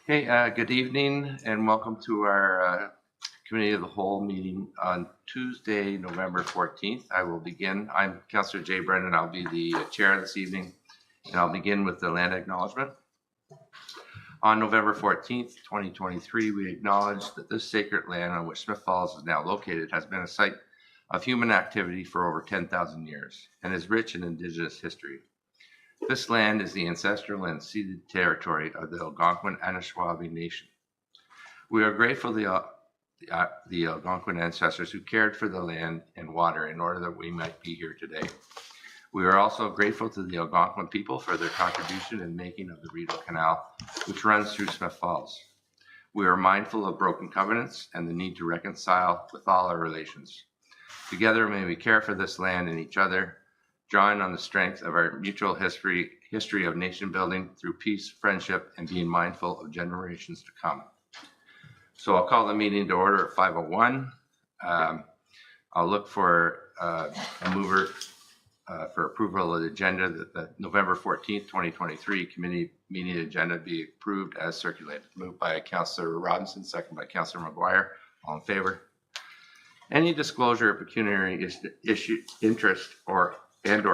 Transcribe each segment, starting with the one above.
Hey, good evening and welcome to our Committee of the Whole meeting on Tuesday, November 14th. I will begin. I'm Councillor Jay Brennan. I'll be the chair this evening, and I'll begin with the land acknowledgement. On November 14th, 2023, we acknowledge that this sacred land on which Smith Falls is now located has been a site of human activity for over 10,000 years and is rich in Indigenous history. This land is the ancestral and ceded territory of the Algonquin Anishinaabe Nation. We are grateful to the Algonquin ancestors who cared for the land and water in order that we might be here today. We are also grateful to the Algonquin people for their contribution in making of the Rideau Canal, which runs through Smith Falls. We are mindful of broken covenants and the need to reconcile with all our relations. Together, may we care for this land and each other, drawing on the strength of our mutual history of nation building through peace, friendship, and being mindful of generations to come. So I'll call the meeting to order at 5:01. I'll look for a mover for approval of the agenda that the November 14th, 2023 committee meeting agenda be approved as circulated. Moved by Councillor Robinson, second by Councillor McGuire. All in favor? Any disclosure of pecuniary interest or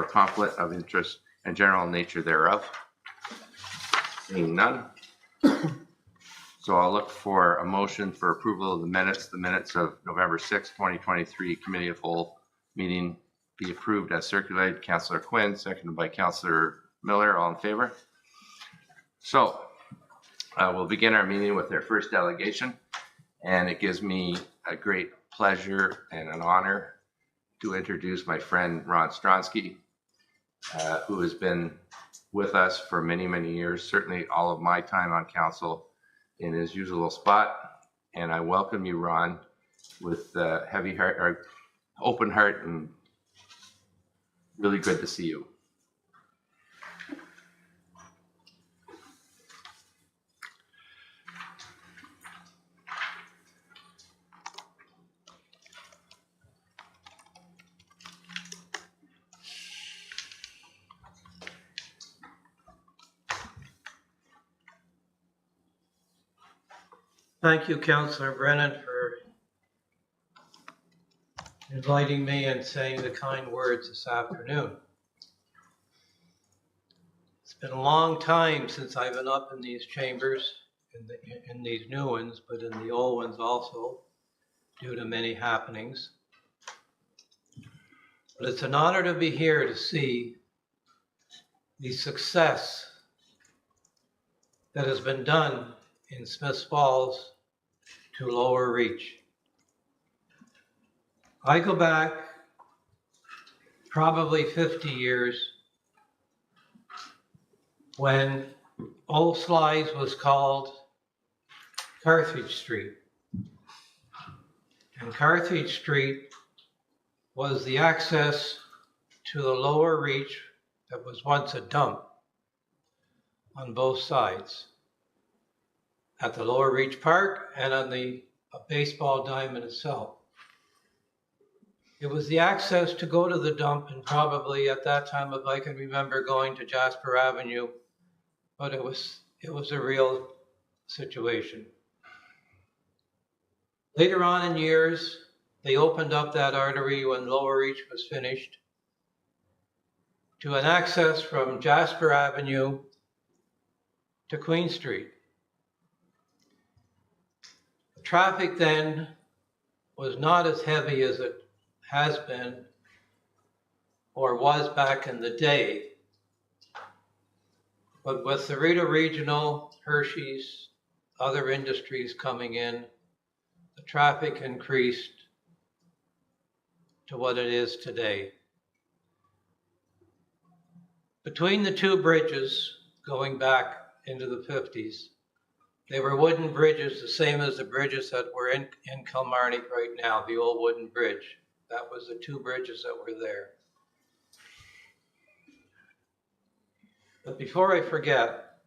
conflict of interest and general nature thereof? Seeing none. So I'll look for a motion for approval of the minutes of November 6th, 2023 Committee of Whole meeting be approved as circulated. Councillor Quinn, seconded by Councillor Miller. All in favor? So we'll begin our meeting with their first delegation, and it gives me a great pleasure and an honor to introduce my friend Ron Stronsky, who has been with us for many, many years, certainly all of my time on council in his usual spot. And I welcome you, Ron, with heavy heart, or open heart, and really good to see you. Thank you, Councillor Brennan, for inviting me and saying the kind words this afternoon. It's been a long time since I've been up in these chambers, in these new ones, but in the old ones also, due to many happenings. But it's an honor to be here to see the success that has been done in Smith Falls to Lower Reach. I go back probably 50 years when Old Slides was called Carthage Street. And Carthage Street was the access to the Lower Reach that was once a dump on both sides, at the Lower Reach Park and on the baseball diamond itself. It was the access to go to the dump, and probably at that time, if I can remember, going to Jasper Avenue, but it was a real situation. Later on in years, they opened up that artery when Lower Reach was finished to an access from Jasper Avenue to Queen Street. The traffic then was not as heavy as it has been or was back in the day. But with the Rideau Regional, Hershey's, other industries coming in, the traffic increased to what it is today. Between the two bridges, going back into the 50s, they were wooden bridges, the same as the bridges that were in Kilmarnock right now, the old wooden bridge. That was the two bridges that were there. But before I forget,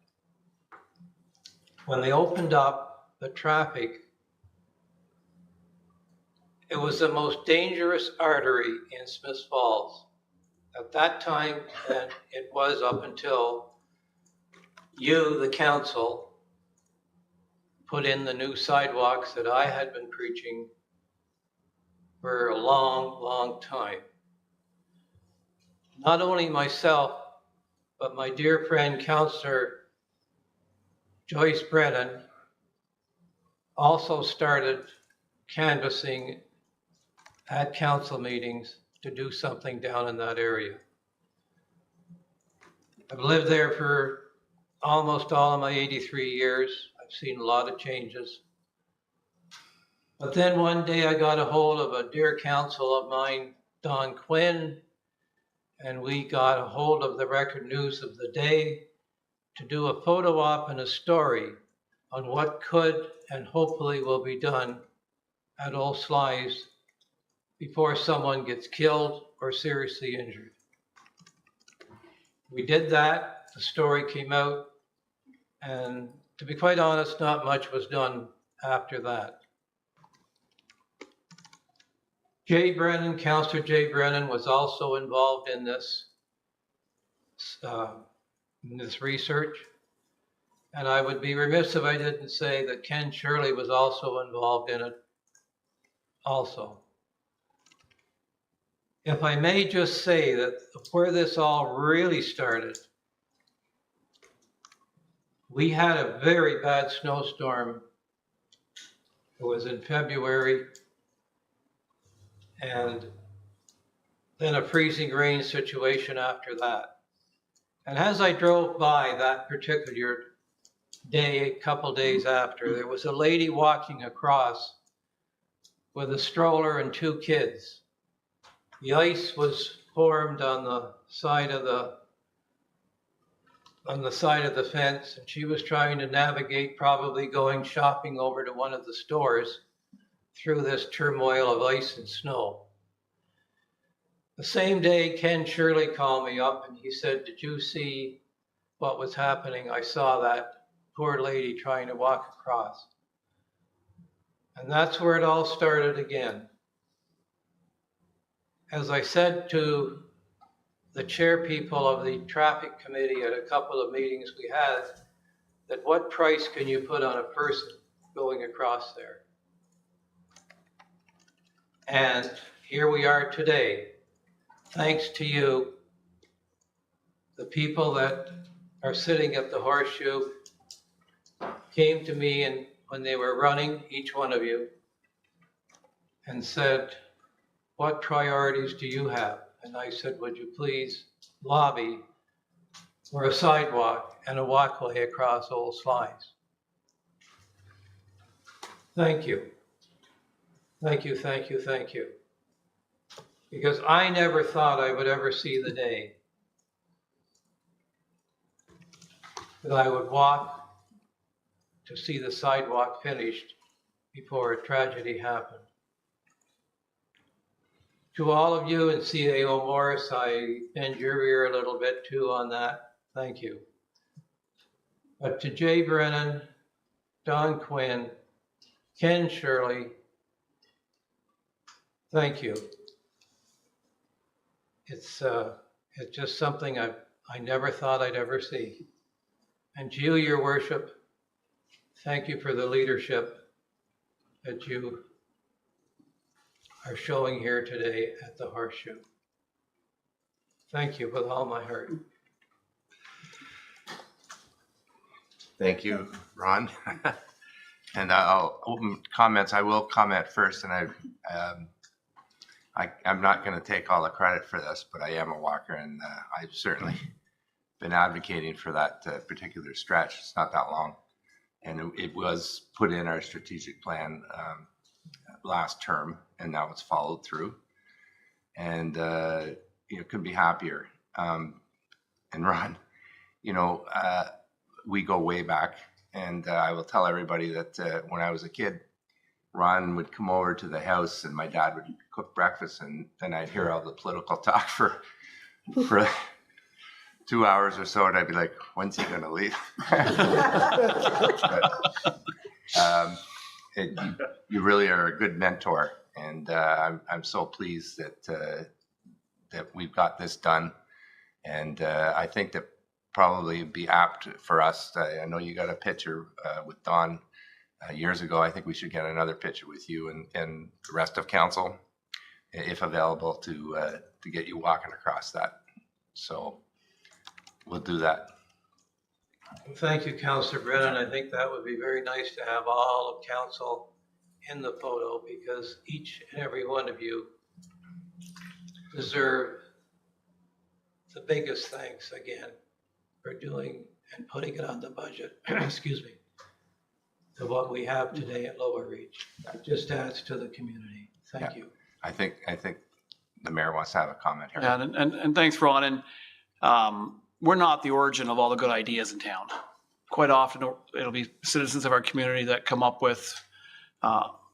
when they opened up the traffic, it was the most dangerous artery in Smith Falls. At that time, and it was up until you, the council, put in the new sidewalks that I had been preaching for a long, long time. Not only myself, but my dear friend, Councillor Joyce Brennan, also started canvassing at council meetings to do something down in that area. I've lived there for almost all of my 83 years. I've seen a lot of changes. But then one day I got a hold of a dear council of mine, Don Quinn, and we got a hold of the Record News of the day to do a photo op and a story on what could and hopefully will be done at Old Slice before someone gets killed or seriously injured. We did that, the story came out, and to be quite honest, not much was done after that. Jay Brennan, Councillor Jay Brennan, was also involved in this research. And I would be remiss if I didn't say that Ken Shirley was also involved in it also. If I may just say that where this all really started, we had a very bad snowstorm. It was in February, and then a freezing rain situation after that. And as I drove by that particular day, a couple days after, there was a lady walking across with a stroller and two kids. The ice was formed on the side of the fence, and she was trying to navigate, probably going shopping over to one of the stores through this turmoil of ice and snow. The same day, Ken Shirley called me up and he said, "Did you see what was happening? I saw that poor lady trying to walk across." And that's where it all started again. As I said to the chair people of the traffic committee at a couple of meetings we had, that what price can you put on a person going across there? And here we are today, thanks to you, the people that are sitting at the horseshoe came to me, and when they were running, each one of you, and said, "What priorities do you have?" And I said, "Would you please lobby for a sidewalk and a walkway across Old Slice?" Thank you. Thank you, thank you, thank you. Because I never thought I would ever see the day that I would walk to see the sidewalk finished before a tragedy happened. To all of you and CAO Morris, I bend your ear a little bit too on that. Thank you. But to Jay Brennan, Don Quinn, Ken Shirley, thank you. It's just something I never thought I'd ever see. And to you, your worship, thank you for the leadership that you are showing here today at the Horseshoe. Thank you with all my heart. Thank you, Ron. And I'll open comments. I will comment first, and I'm not going to take all the credit for this, but I am a walker, and I've certainly been advocating for that particular stretch. It's not that long, and it was put in our strategic plan last term, and now it's followed through, and couldn't be happier. And Ron, we go way back, and I will tell everybody that when I was a kid, Ron would come over to the house, and my dad would cook breakfast, and then I'd hear all the political talk for 2 hours or so, and I'd be like, "When's he gonna leave?" You really are a good mentor, and I'm so pleased that we've got this done. And I think that probably be apt for us. I know you got a picture with Don years ago. I think we should get another picture with you and the rest of council, if available, to get you walking across that. So we'll do that. Thank you, Councillor Brennan. I think that would be very nice to have all of council in the photo, because each and every one of you deserve the biggest thanks again for doing and putting it on the budget, excuse me, to what we have today at Lower Reach. It just adds to the community. Thank you. I think the mayor wants to have a comment here. Yeah, and thanks, Ron. And we're not the origin of all the good ideas in town. Quite often, it'll be citizens of our community that come up with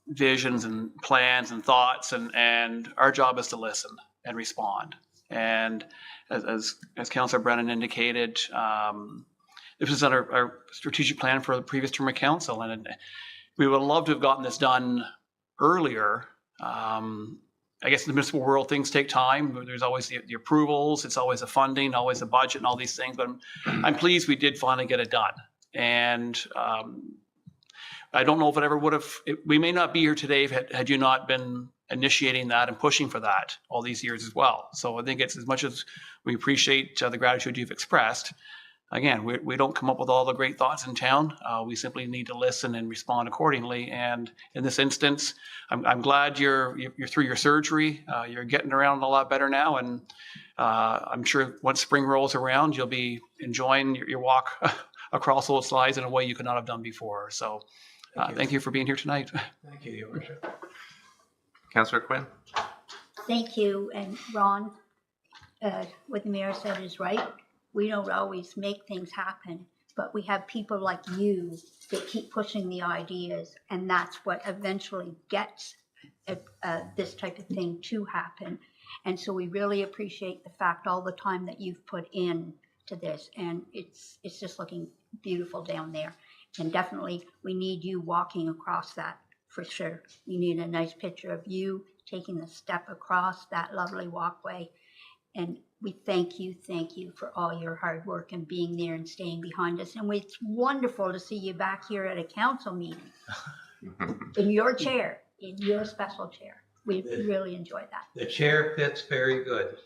visions and plans and thoughts, and our job is to listen and respond. And as Councillor Brennan indicated, this is our strategic plan for the previous term of council, and we would love to have gotten this done earlier. I guess in the municipal world, things take time. There's always the approvals, it's always the funding, always the budget and all these things, but I'm pleased we did finally get it done. And I don't know if it ever would have, we may not be here today had you not been initiating that and pushing for that all these years as well. So I think it's, as much as we appreciate the gratitude you've expressed, again, we don't come up with all the great thoughts in town. We simply need to listen and respond accordingly. And in this instance, I'm glad you're through your surgery. You're getting around a lot better now. And I'm sure once spring rolls around, you'll be enjoying your walk across those slides in a way you could not have done before. So thank you for being here tonight. Thank you, Your Worship. Councillor Quinn? Thank you. And Ron, what the mayor said is right. We don't always make things happen, but we have people like you that keep pushing the ideas, and that's what eventually gets this type of thing to happen. And so we really appreciate the fact all the time that you've put in to this, and it's just looking beautiful down there. And definitely we need you walking across that for sure. We need a nice picture of you taking the step across that lovely walkway. And we thank you for all your hard work and being there and staying behind us. And it's wonderful to see you back here at a council meeting in your chair, in your special chair. We really enjoy that. The chair fits very good.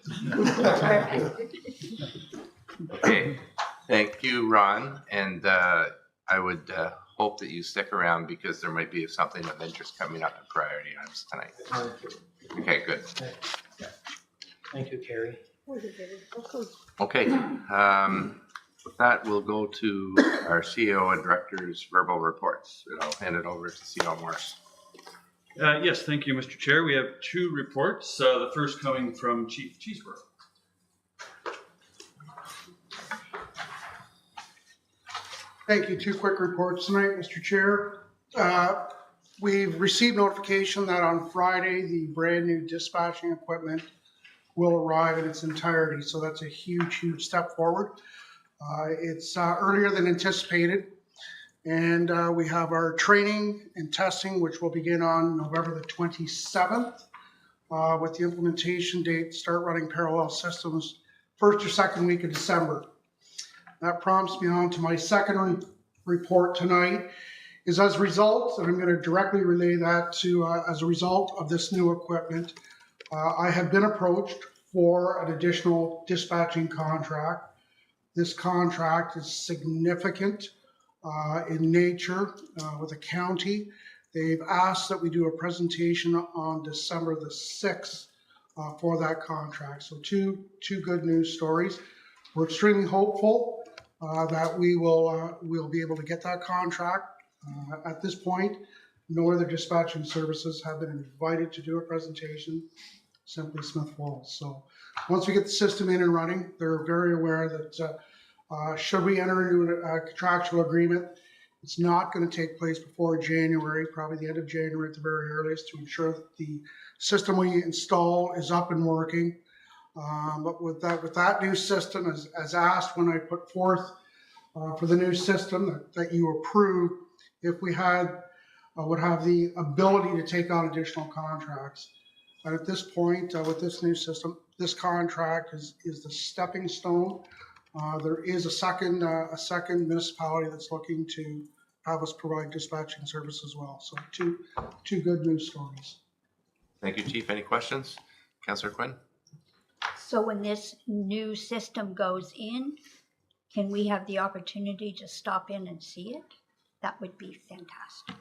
Okay, thank you, Ron. And I would hope that you stick around, because there might be something of interest coming up in priority items tonight. Okay, good. Thank you, Carrie. Okay, with that, we'll go to our CEO and director's verbal reports. And I'll hand it over to CEO Morris. Yes, thank you, Mr. Chair. We have two reports. The first coming from Chief Cheeseborough. Thank you. Two quick reports tonight, Mr. Chair. We've received notification that on Friday, the brand new dispatching equipment will arrive in its entirety. So that's a huge step forward. It's earlier than anticipated. And we have our training and testing, which will begin on November the 27th, with the implementation date, start running parallel systems first or second week of December. That prompts me on to my second report tonight, is as a result, and I'm going to directly relay that to as a result of this new equipment, I have been approached for an additional dispatching contract. This contract is significant in nature with the county. They've asked that we do a presentation on December the 6th for that contract. So two good news stories. We're extremely hopeful that we'll be able to get that contract. At this point, no other dispatching services have been invited to do a presentation, simply Smith Falls. So once we get the system in and running, they're very aware that should we enter into a contractual agreement, it's not going to take place before January, probably the end of January at the very earliest, to ensure that the system we install is up and working. But with that new system, as asked when I put forth for the new system that you approved, if we would have the ability to take on additional contracts. And at this point, with this new system, this contract is the stepping stone There is a second municipality that's looking to have us provide dispatching service as well. So two good news stories. Thank you, Chief. Any questions? Councillor Quinn? So when this new system goes in, can we have the opportunity to stop in and see it? That would be fantastic.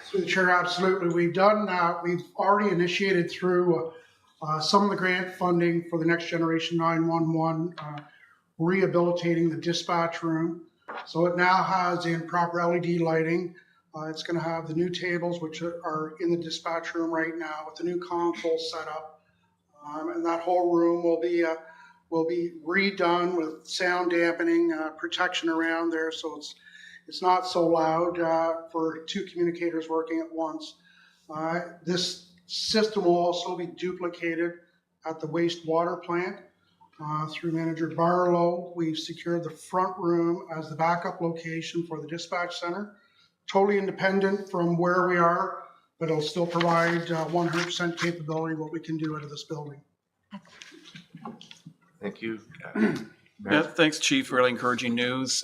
Through the chair, absolutely. We've already initiated through some of the grant funding for the Next Generation 911, rehabilitating the dispatch room. So it now has in proper LED lighting. It's going to have the new tables, which are in the dispatch room right now, with the new console set up. And that whole room will be redone with sound dampening, protection around there, so it's not so loud for two communicators working at once. This system will also be duplicated at the wastewater plant through Manager Barlow. We've secured the front room as the backup location for the dispatch center. Totally independent from where we are, but it'll still provide 100% capability of what we can do out of this building. Thank you. Yeah, thanks, Chief. Really encouraging news.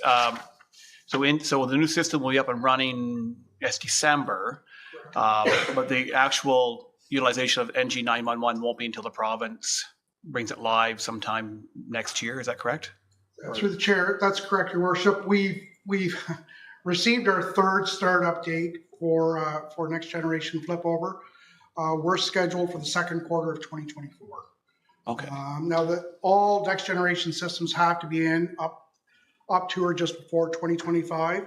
So the new system will be up and running this December, but the actual utilization of NG 911 won't be until the province brings it live sometime next year. Is that correct? Through the chair, that's correct, Your Worship. We've received our third start update for Next Generation Flipover. We're scheduled for the second quarter of 2024. Okay. Now that all Next Generation systems have to be in up to or just before 2025,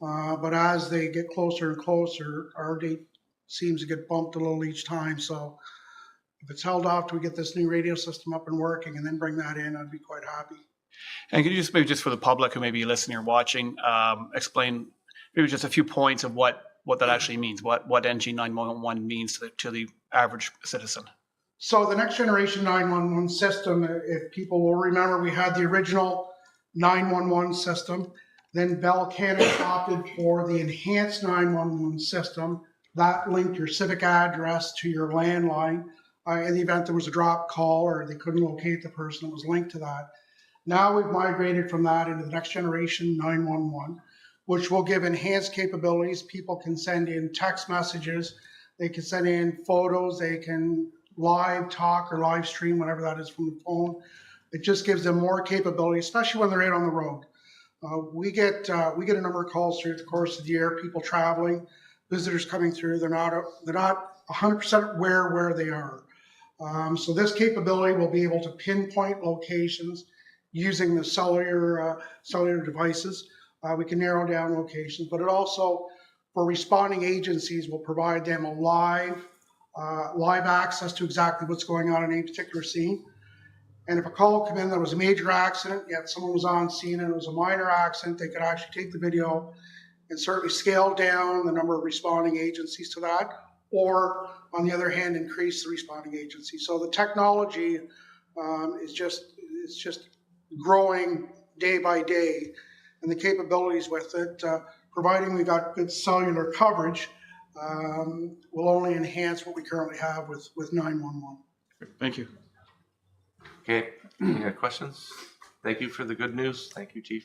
but as they get closer and closer, our date seems to get bumped a little each time. So if it's held off till we get this new radio system up and working and then bring that in, I'd be quite happy. And can you just maybe just for the public who may be listening or watching, explain maybe just a few points of what that actually means, what NG 911 means to the average citizen? So the Next Generation 911 system, if people will remember, we had the original 911 system. Then Bell Canada opted for the enhanced 911 system that linked your civic address to your landline. In the event there was a drop call or they couldn't locate the person, it was linked to that. Now we've migrated from that into the Next Generation 911, which will give enhanced capabilities. People can send in text messages, they can send in photos, they can live talk or live stream, whatever that is, from the phone. It just gives them more capability, especially when they're out on the road. We get a number of calls through the course of the year, people traveling, visitors coming through. They're not 100% aware where they are. So this capability will be able to pinpoint locations using the cellular devices. We can narrow down locations, but it also, for responding agencies, will provide them a live access to exactly what's going on in a particular scene. And if a call came in that was a major accident, yet someone was on scene and it was a minor accident, they could actually take the video and certainly scale down the number of responding agencies to that, or on the other hand, increase the responding agencies. So the technology is just growing day by day, and the capabilities with it, providing we got good cellular coverage, will only enhance what we currently have with 911. Thank you. Okay, any other questions? Thank you for the good news. Thank you, Chief.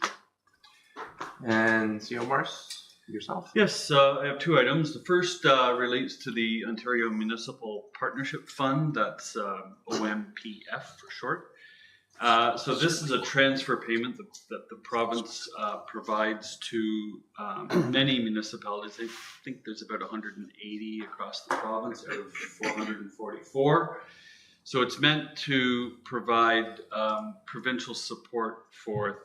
And CO Morse, yourself? Yes, I have two items. The first relates to the Ontario Municipal Partnership Fund, that's OMPF for short. So this is a transfer payment that the province provides to many municipalities. I think there's about 180 across the province out of 444. So it's meant to provide provincial support for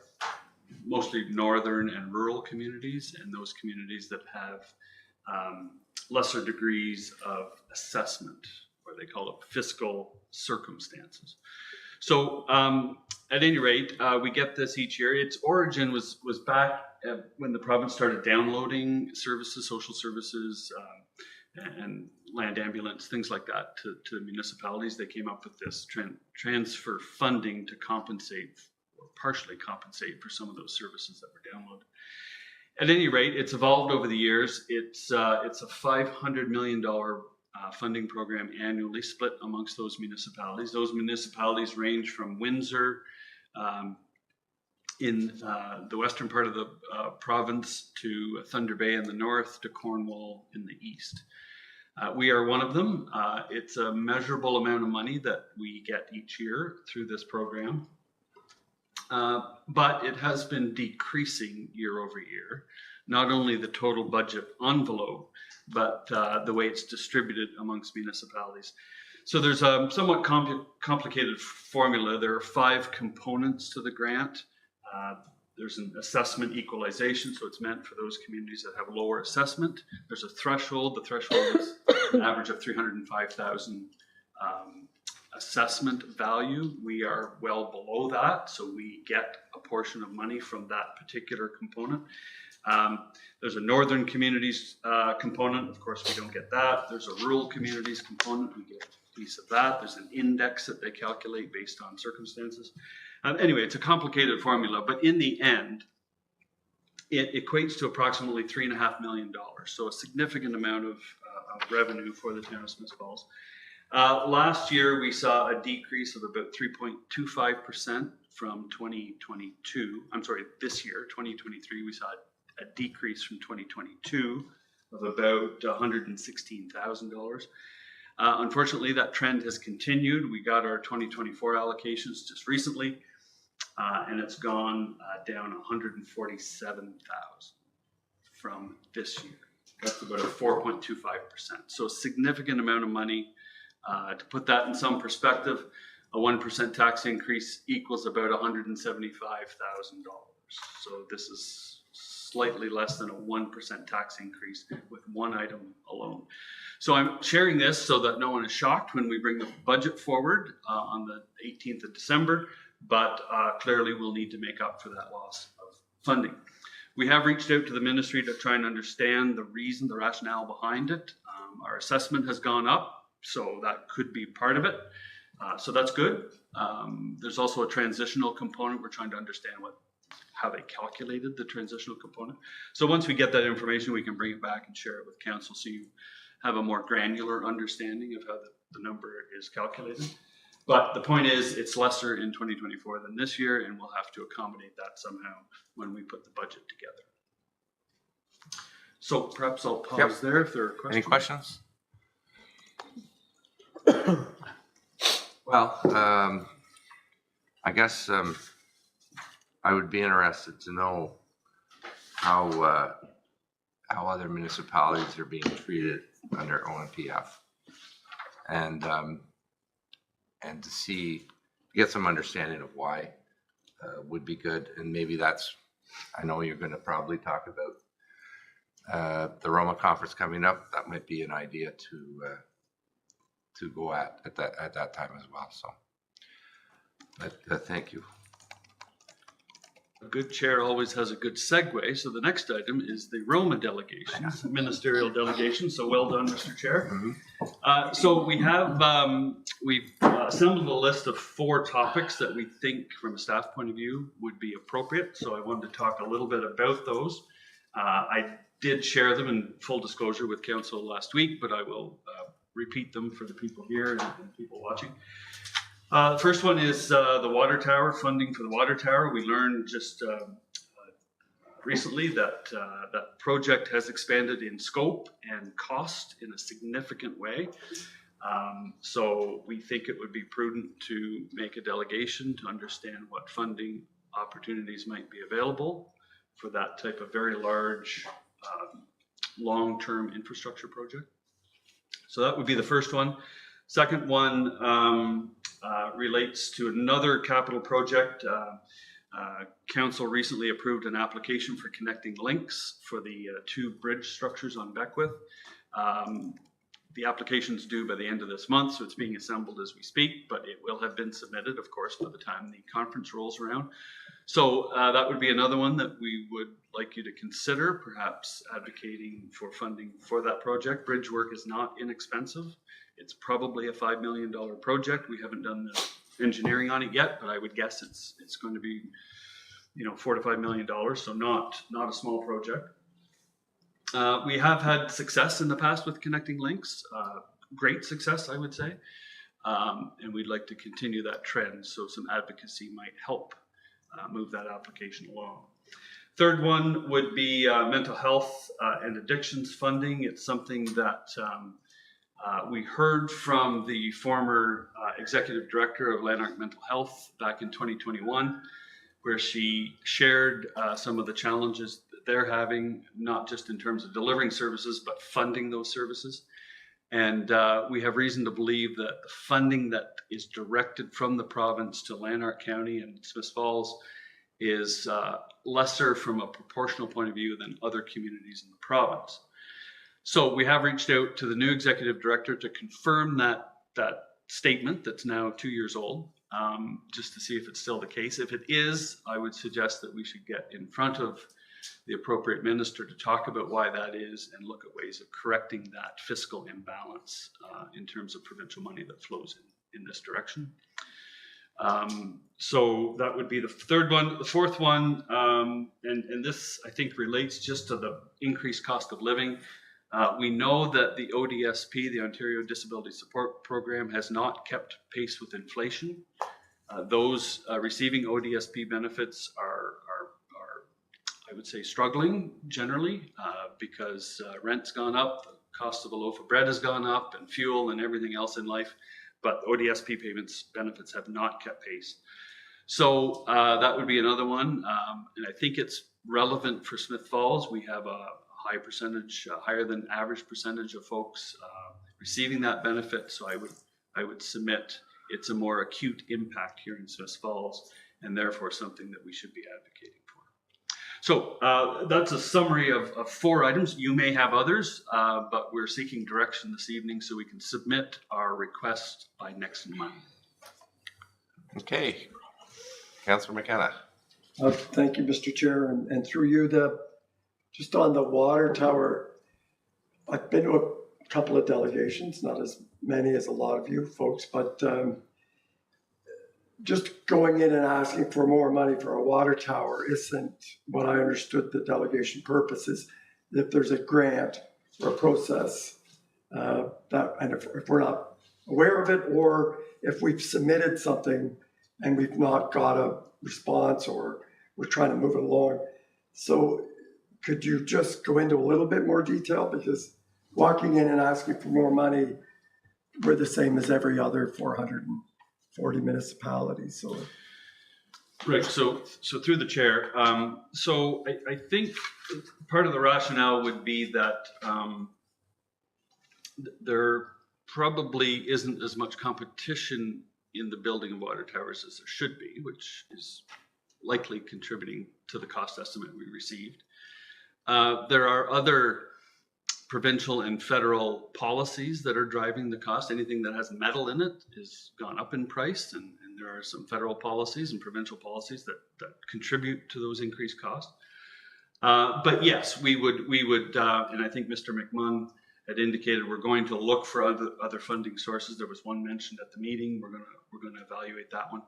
mostly northern and rural communities, and those communities that have lesser degrees of assessment, or they call it fiscal circumstances. So at any rate, we get this each year. Its origin was back when the province started downloading services, social services, and land ambulance, things like that to municipalities. They came up with this transfer funding to compensate or partially compensate for some of those services that were downloaded. At any rate, it's evolved over the years. It's a $500 million funding program annually, split amongst those municipalities. Those municipalities range from Windsor, in the western part of the province to Thunder Bay in the north to Cornwall in the east. We are one of them. It's a measurable amount of money that we get each year through this program. But it has been decreasing year over year, not only the total budget envelope, but the way it's distributed amongst municipalities. So there's a somewhat complicated formula. There are 5 components to the grant. There's an assessment equalization, so it's meant for those communities that have lower assessment. There's a threshold. The threshold is an average of 305,000 assessment value. We are well below that, so we get a portion of money from that particular component. There's a northern communities component. Of course, we don't get that. There's a rural communities component. We get a piece of that. There's an index that they calculate based on circumstances. Anyway, it's a complicated formula, but in the end, it equates to approximately $3.5 million. So a significant amount of revenue for the town of Smiths Falls. Last year, we saw a decrease of about 3.25% from 2022. I'm sorry, this year, 2023, we saw a decrease from 2022 of about $116,000. Unfortunately, that trend has continued. We got our 2024 allocations just recently, and it's gone down 147,000 from this year. That's about a 4.25%. So a significant amount of money. To put that in some perspective, a 1% tax increase equals about $175,000. So this is slightly less than a 1% tax increase with one item alone. So I'm sharing this so that no one is shocked when we bring the budget forward on the 18th of December, but clearly we'll need to make up for that loss of funding. We have reached out to the ministry to try and understand the reason, the rationale behind it. Our assessment has gone up, so that could be part of it. So that's good. There's also a transitional component. We're trying to understand how they calculated the transitional component. So once we get that information, we can bring it back and share it with council so you have a more granular understanding of how the number is calculated. But the point is, it's lesser in 2024 than this year, and we'll have to accommodate that somehow when we put the budget together. So perhaps I'll pause there if there are questions. Any questions? Well, I guess I would be interested to know how other municipalities are being treated under OMPF, and to get some understanding of why would be good. And maybe that's, I know you're going to probably talk about the Roma conference coming up. That might be an idea to go at that time as well. So, but thank you. A good chair always has a good segue. So the next item is the Roma delegation, ministerial delegation. So well done, Mr. Chair. Mm-hmm. So we have, we've assembled a list of 4 topics that we think from a staff point of view would be appropriate. So I wanted to talk a little bit about those. I did share them in full disclosure with council last week, but I will repeat them for the people here and people watching. The first one is the water tower, funding for the water tower. We learned just recently that that project has expanded in scope and cost in a significant way. So we think it would be prudent to make a delegation to understand what funding opportunities might be available for that type of very large long-term infrastructure project. So that would be the first one. Second one relates to another capital project. Council recently approved an application for connecting links for the 2 bridge structures on Beckwith. The application's due by the end of this month, so it's being assembled as we speak, but it will have been submitted, of course, by the time the conference rolls around. So that would be another one that we would like you to consider, perhaps advocating for funding for that project. Bridge work is not inexpensive. It's probably a $5 million project. We haven't done the engineering on it yet, but I would guess it's going to be, $4 to $5 million. So not a small project. We have had success in the past with connecting links, great success, I would say. And we'd like to continue that trend. So some advocacy might help move that application along. Third one would be mental health and addictions funding. It's something that we heard from the former executive director of Lanark Mental Health back in 2021, where she shared some of the challenges that they're having, not just in terms of delivering services, but funding those services. And we have reason to believe that the funding that is directed from the province to Lanark County and Smiths Falls is lesser from a proportional point of view than other communities in the province. So we have reached out to the new executive director to confirm that statement that's now 2 years old, just to see if it's still the case. If it is, I would suggest that we should get in front of the appropriate minister to talk about why that is and look at ways of correcting that fiscal imbalance in terms of provincial money that flows in this direction. So that would be the third one. The fourth one, and this I think relates just to the increased cost of living. We know that the ODSP, the Ontario Disability Support Program, has not kept pace with inflation. Those receiving ODSP benefits are, I would say, struggling generally because rent's gone up, the cost of a loaf of bread has gone up, and fuel and everything else in life. But ODSP benefits have not kept pace. So that would be another one. And I think it's relevant for Smiths Falls. We have a high percentage, higher than average percentage of folks receiving that benefit. So I would submit it's a more acute impact here in Smiths Falls, and therefore something that we should be advocating for. So that's a summary of 4 items. You may have others, but we're seeking direction this evening so we can submit our request by next month. Okay. Councillor McKenna. Thank you, Mr. Chair, and through you, just on the water tower, I've been to a couple of delegations, not as many as a lot of you folks, but just going in and asking for more money for a water tower isn't what I understood the delegation purpose is. If there's a grant or a process and if we're not aware of it, or if we've submitted something and we've not got a response or we're trying to move it along. So could you just go into a little bit more detail? Because walking in and asking for more money, we're the same as every other 440 municipalities. So, right. So through the chair. So I think part of the rationale would be that there probably isn't as much competition in the building of water towers as there should be, which is likely contributing to the cost estimate we received. There are other provincial and federal policies that are driving the cost. Anything that has metal in it has gone up in price, and there are some federal policies and provincial policies that contribute to those increased costs. But yes, we would, and I think Mr. McMunn had indicated we're going to look for other funding sources. There was one mentioned at the meeting. We're going to evaluate that one.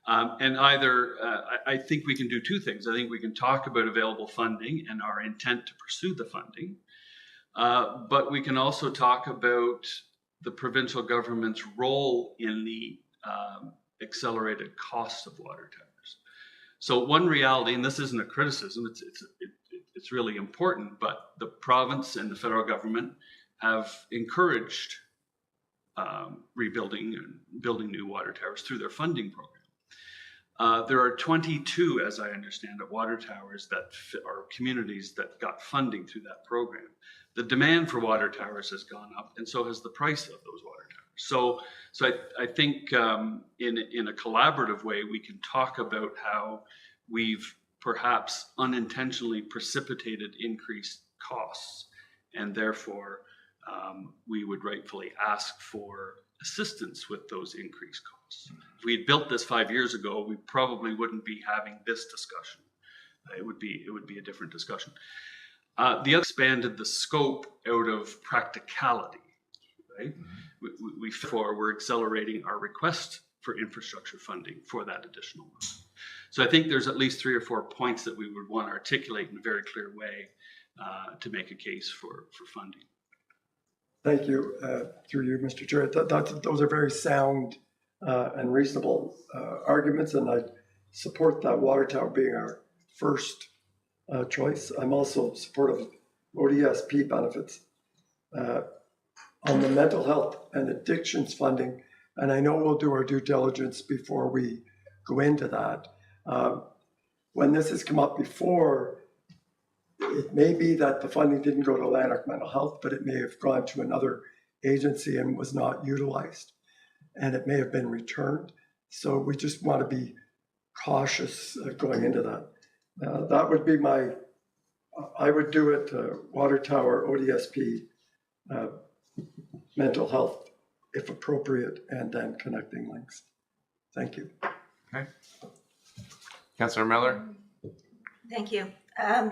And I think we can do 2 things. I think we can talk about available funding and our intent to pursue the funding. But we can also talk about the provincial government's role in the accelerated costs of water towers. So one reality, and this isn't a criticism, it's really important, but the province and the federal government have encouraged rebuilding and building new water towers through their funding program. There are 22, as I understand it, water towers that are communities that got funding through that program. The demand for water towers has gone up, and so has the price of those water towers. So I think in a collaborative way, we can talk about how we've perhaps unintentionally precipitated increased costs, and therefore we would rightfully ask for assistance with those increased costs. If we had built this 5 years ago, we probably wouldn't be having this discussion. It would be a different discussion. The other expanded the scope out of practicality, right? We're accelerating our request for infrastructure funding for that additional money. So I think there's at least 3 or 4 points that we would want to articulate in a very clear way to make a case for funding. thank you, through you, Mr. Chair. Those are very sound and reasonable arguments, and I support that water tower being our first choice. I'm also supportive of ODSP benefits. On the mental health and addictions funding, and I know we'll do our due diligence before we go into that. When this has come up before, it may be that the funding didn't go to Lanark Mental Health, but it may have gone to another agency and was not utilized, and it may have been returned. So we just want to be cautious going into that. That would be I would do it, water tower, ODSP, mental health, if appropriate, and then connecting links. Thank you. Okay. Councillor Miller? Thank you.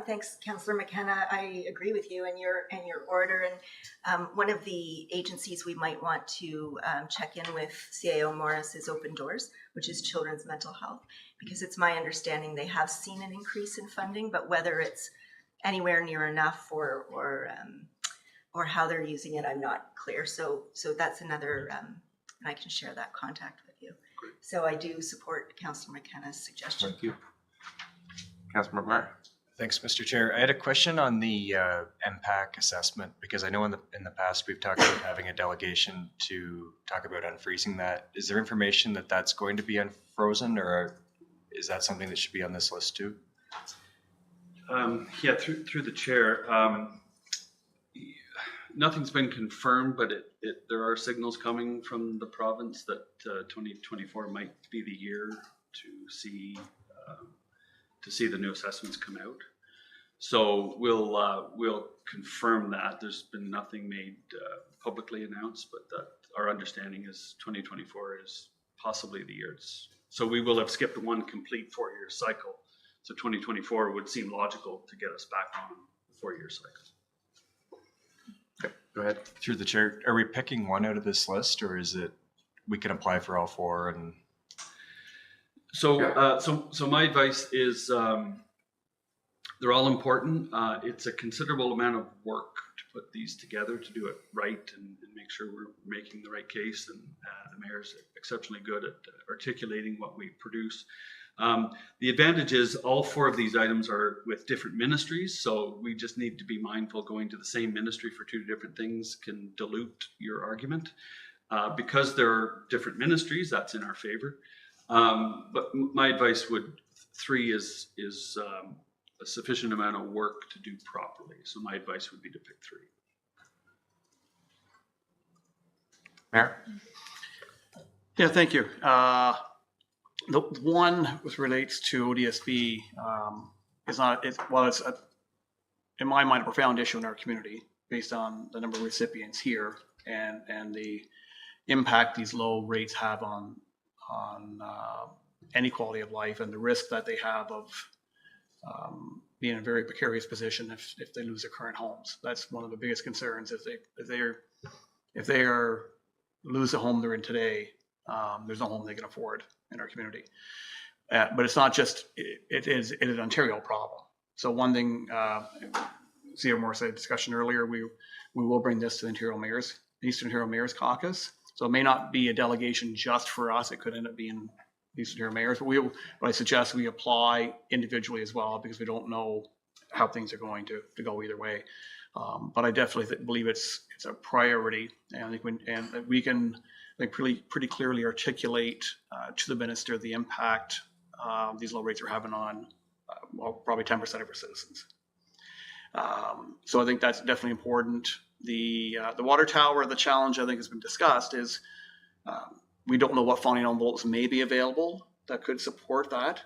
Thanks, Councillor McKenna. I agree with you and your order. And one of the agencies we might want to check in with CAO Morris is Open Doors, which is children's mental health, because it's my understanding they have seen an increase in funding, but whether it's anywhere near enough or how they're using it, I'm not clear. So that's another, and I can share that contact with you. Great. So I do support Councillor McKenna's suggestion. Thank you. Councillor McGuire? Thanks, Mr. Chair. I had a question on the MPAC assessment, because I know in the past we've talked about having a delegation to talk about unfreezing that. Is there information that that's going to be unfrozen, or is that something that should be on this list too? Yeah, through the chair. Nothing's been confirmed, but there are signals coming from the province that 2024 might be the year to see the new assessments come out. So we'll confirm that. There's been nothing made publicly announced, but that our understanding is 2024 is possibly the year. So we will have skipped one complete 4-year cycle. So 2024 would seem logical to get us back on the 4-year cycle. Okay, go ahead. Through the chair, are we picking one out of this list, or is it we can apply for all 4? And so so my advice is they're all important. It's a considerable amount of work to put these together, to do it right and make sure we're making the right case. And the mayor's exceptionally good at articulating what we produce. The advantage is all 4 of these items are with different ministries, so we just need to be mindful going to the same ministry for 2 different things can dilute your argument. Because there are different ministries, that's in our favor. But my advice would, 3 is a sufficient amount of work to do properly. So my advice would be to pick 3. Mayor? Yeah, thank you. The one which relates to ODSP is not, it's in my mind a profound issue in our community based on the number of recipients here and the impact these low rates have on any quality of life and the risk that they have of being in a very precarious position if they lose their current homes. That's one of the biggest concerns. If they lose the home they're in today, there's no home they can afford in our community. But it's not just, it is an Ontario problem. So one thing, CAO Morris had a discussion earlier, we will bring this to the Eastern Ontario Mayors Caucus. So it may not be a delegation just for us. It could end up being Eastern Ontario Mayors, but I suggest we apply individually as well, because we don't know how things are going to go either way. But I definitely believe it's a priority, and I think we can pretty clearly articulate to the minister the impact these low rates are having on probably 10% of our citizens. So I think that's definitely important. The water tower, the challenge I think has been discussed is we don't know what funding envelopes may be available that could support that.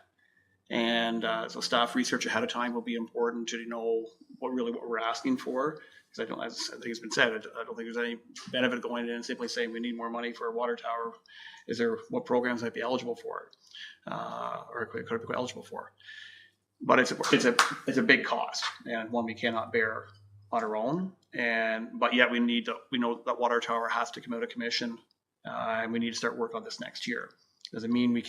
And so staff research ahead of time will be important to know what we're asking for. Because as I think has been said, I don't think there's any benefit going in and simply saying we need more money for a water tower. What programs might be eligible for it, or could be eligible for? But it's a big cost, and one we cannot bear on our own. But yet we know that water tower has to come out of commission, and we need to start work on this next year. Doesn't mean we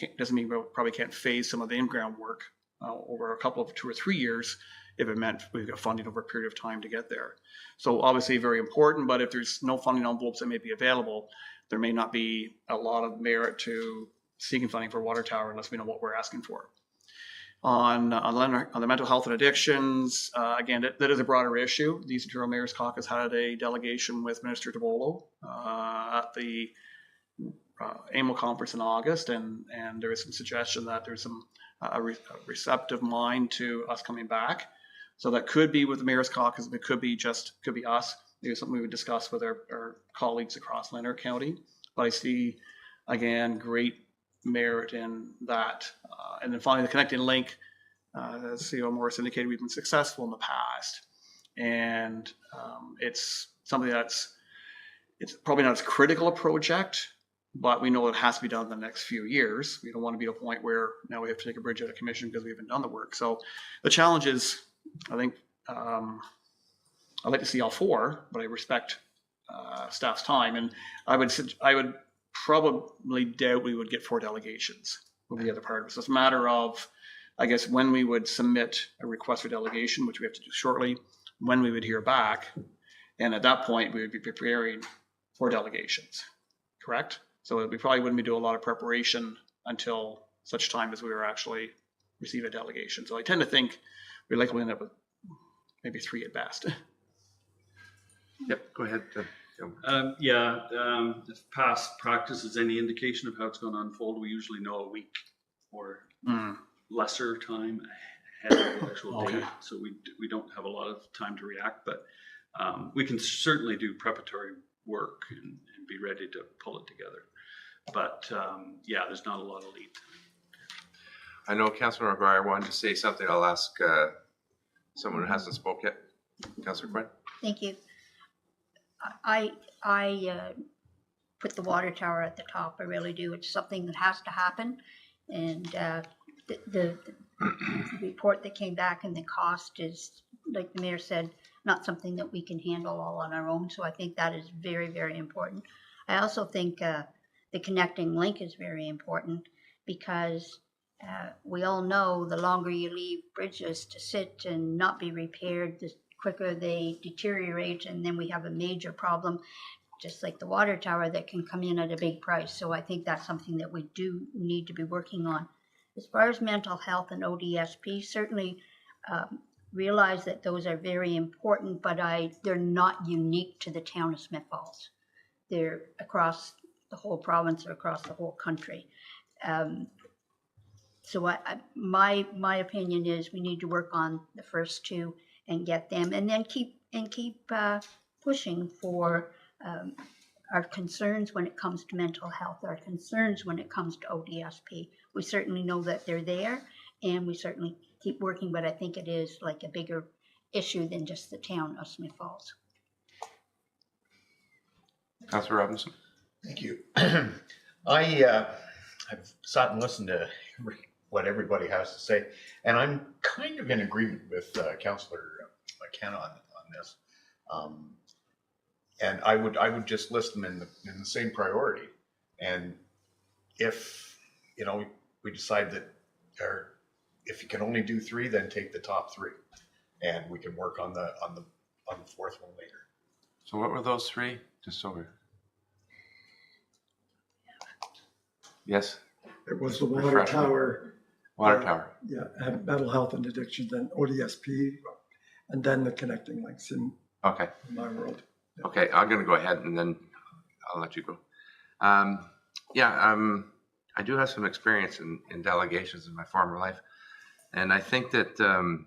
probably can't phase some of the in-ground work over a couple of 2 or 3 years if it meant we've got funding over a period of time to get there. So obviously very important, but if there's no funding envelopes that may be available, there may not be a lot of merit to seeking funding for water tower unless we know what we're asking for. on the mental health and addictions. Again, that is a broader issue. The Eastern Ontario Mayor's Caucus had a delegation with Minister Tobolo at the AMO conference in August, and there is some suggestion that there's a receptive mind to us coming back. So that could be with the Mayor's Caucus, but it could be us. Maybe something we would discuss with our colleagues across Leonard County. But I see, again, great merit in that. And then finally, the connecting link, as CEO Morris indicated, we've been successful in the past. And it's something it's probably not as critical a project, but we know it has to be done in the next few years. We don't want to be at a point where now we have to take a bridge out of commission because we haven't done the work. So the challenge is, I think, I'd like to see all four, but I respect staff's time. And I would probably doubt we would get 4 delegations will be the other part of it. So it's a matter of, I guess, when we would submit a request for delegation, which we have to do shortly, when we would hear back. And at that point, we would be preparing for delegations, correct? So we probably wouldn't be doing a lot of preparation until such time as we were actually receive a delegation. So I tend to think we likely end up with maybe 3 at best. Yep, go ahead. If past practice is any indication of how it's going to unfold, we usually know a week or lesser time ahead of the actual date. So we don't have a lot of time to react, but we can certainly do preparatory work and be ready to pull it together. But there's not a lot of lead time. I know Councilor McGuire wanted to say something. I'll ask someone who hasn't spoke yet. Councilor Quinn. Thank you. I put the water tower at the top. I really do. It's something that has to happen. And the report that came back and the cost is, like the mayor said, not something that we can handle all on our own. So I think that is very, very important. I also think the connecting link is very important because we all know the longer you leave bridges to sit and not be repaired, the quicker they deteriorate, and then we have a major problem, just like the water tower, that can come in at a big price. So I think that's something that we do need to be working on. As far as mental health and ODSP, certainly realize that those are very important, but they're not unique to the town of Smith Falls. They're across the whole province or across the whole country. So my opinion is we need to work on the first 2 and get them, and then keep pushing for our concerns when it comes to mental health, our concerns when it comes to ODSP. We certainly know that they're there, and we certainly keep working, but I think it is like a bigger issue than just the town of Smith Falls. Councilor Robinson. Thank you. I've sat and listened to what everybody has to say, and I'm kind of in agreement with Councillor McKenna on this. And I would just list them in the same priority. And if we decide that, or if you can only do 3, then take the top 3, and we can work on the 4th one later. So what were those 3? Just over. Yes. It was the water Refresh me. tower. Water tower. Yeah, and mental health and addiction, then ODSP, and then the connecting links in Okay. my world. Okay, I'm going to go ahead and then I'll let you go. I do have some experience in delegations in my former life. And I think that the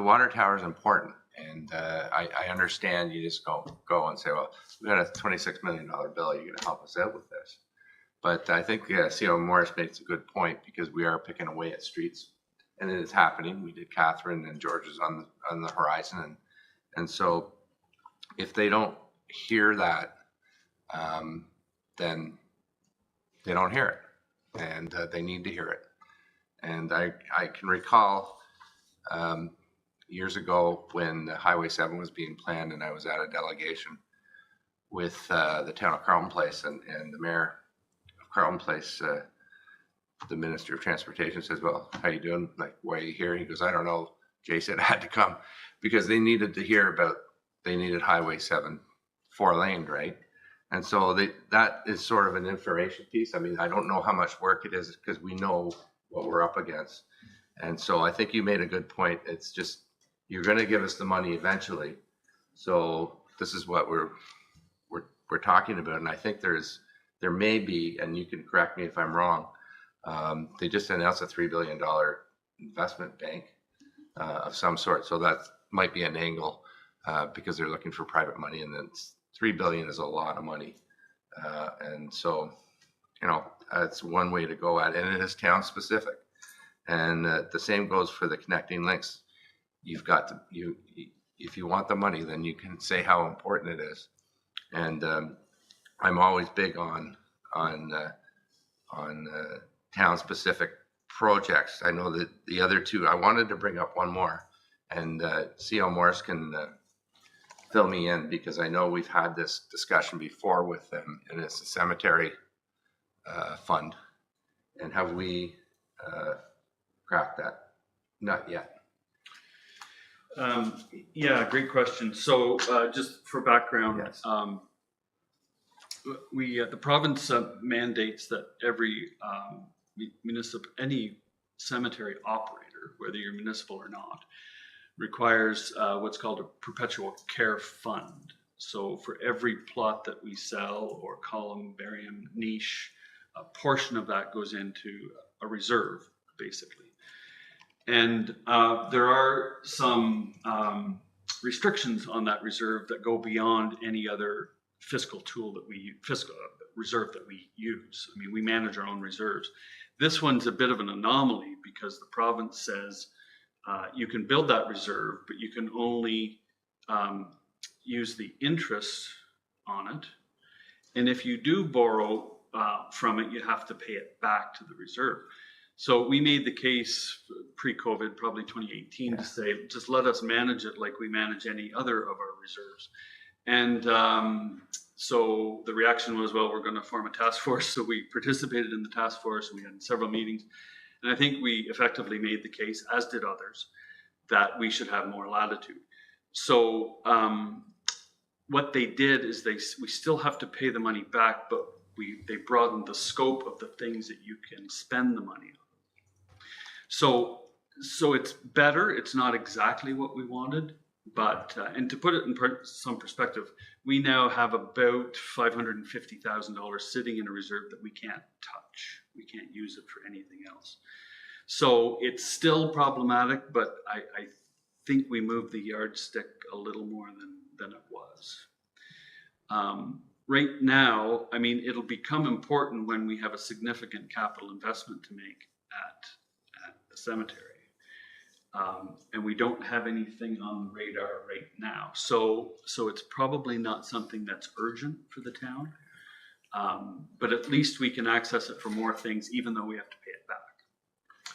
water tower is important. And I understand you just go and say, well, we got a $26 million bill. You're going to help us out with this. But I think CEO Morris makes a good point because we are picking away at streets. And it is happening. We did Catherine, and George is on the horizon. And so if they don't hear that, then they don't hear it, and they need to hear it. And I can recall years ago when Highway 7 was being planned, and I was at a delegation with the town of Carleton Place, and the mayor of Carleton Place, the Minister of Transportation says, well, how you doing? Like, why are you here? He goes, I don't know. Jay said I had to come because they needed to hear they needed Highway 7 4-laned, right? And so that is sort of an information piece. I mean, I don't know how much work it is because we know what we're up against. And so I think you made a good point. It's just, you're going to give us the money eventually. So this is what we're talking about. And I think there may be, and you can correct me if I'm wrong, they just announced a $3 billion investment bank of some sort. So that might be an angle because they're looking for private money, and then $3 billion is a lot of money. And so, that's one way to go at it, and it is town specific. And the same goes for the connecting links. You've got to, if you want the money, then you can say how important it is. And I'm always big on town specific projects. I know that the other two, I wanted to bring up one more, and C.O. Morris can fill me in, because I know we've had this discussion before with them, and it's the cemetery fund. And have we cracked that? Not yet. Yeah, great question. So just for background, Yes. The province mandates that every any cemetery operator, whether you're municipal or not, requires what's called a perpetual care fund. So for every plot that we sell or columbarium niche, a portion of that goes into a reserve, basically. And there are some restrictions on that reserve that go beyond any other fiscal reserve that we use. I mean, we manage our own reserves. This one's a bit of an anomaly because the province says you can build that reserve, but you can only use the interest on it. And if you do borrow from it, you have to pay it back to the reserve. So we made the case pre-COVID, probably 2018, to say, just let us manage it like we manage any other of our reserves. And so the reaction was, well, we're going to form a task force. So we participated in the task force, and we had several meetings. And I think we effectively made the case, as did others, that we should have more latitude. So what they did is we still have to pay the money back, but they broadened the scope of the things that you can spend the money on. So it's better. It's not exactly what we wanted, but and to put it in some perspective, we now have about $550,000 sitting in a reserve that we can't touch. We can't use it for anything else. So it's still problematic, but I think we moved the yardstick a little more than it was. Right now, I mean, it'll become important when we have a significant capital investment to make at the cemetery. And we don't have anything on the radar right now. So it's probably not something that's urgent for the town. But at least we can access it for more things, even though we have to pay it back.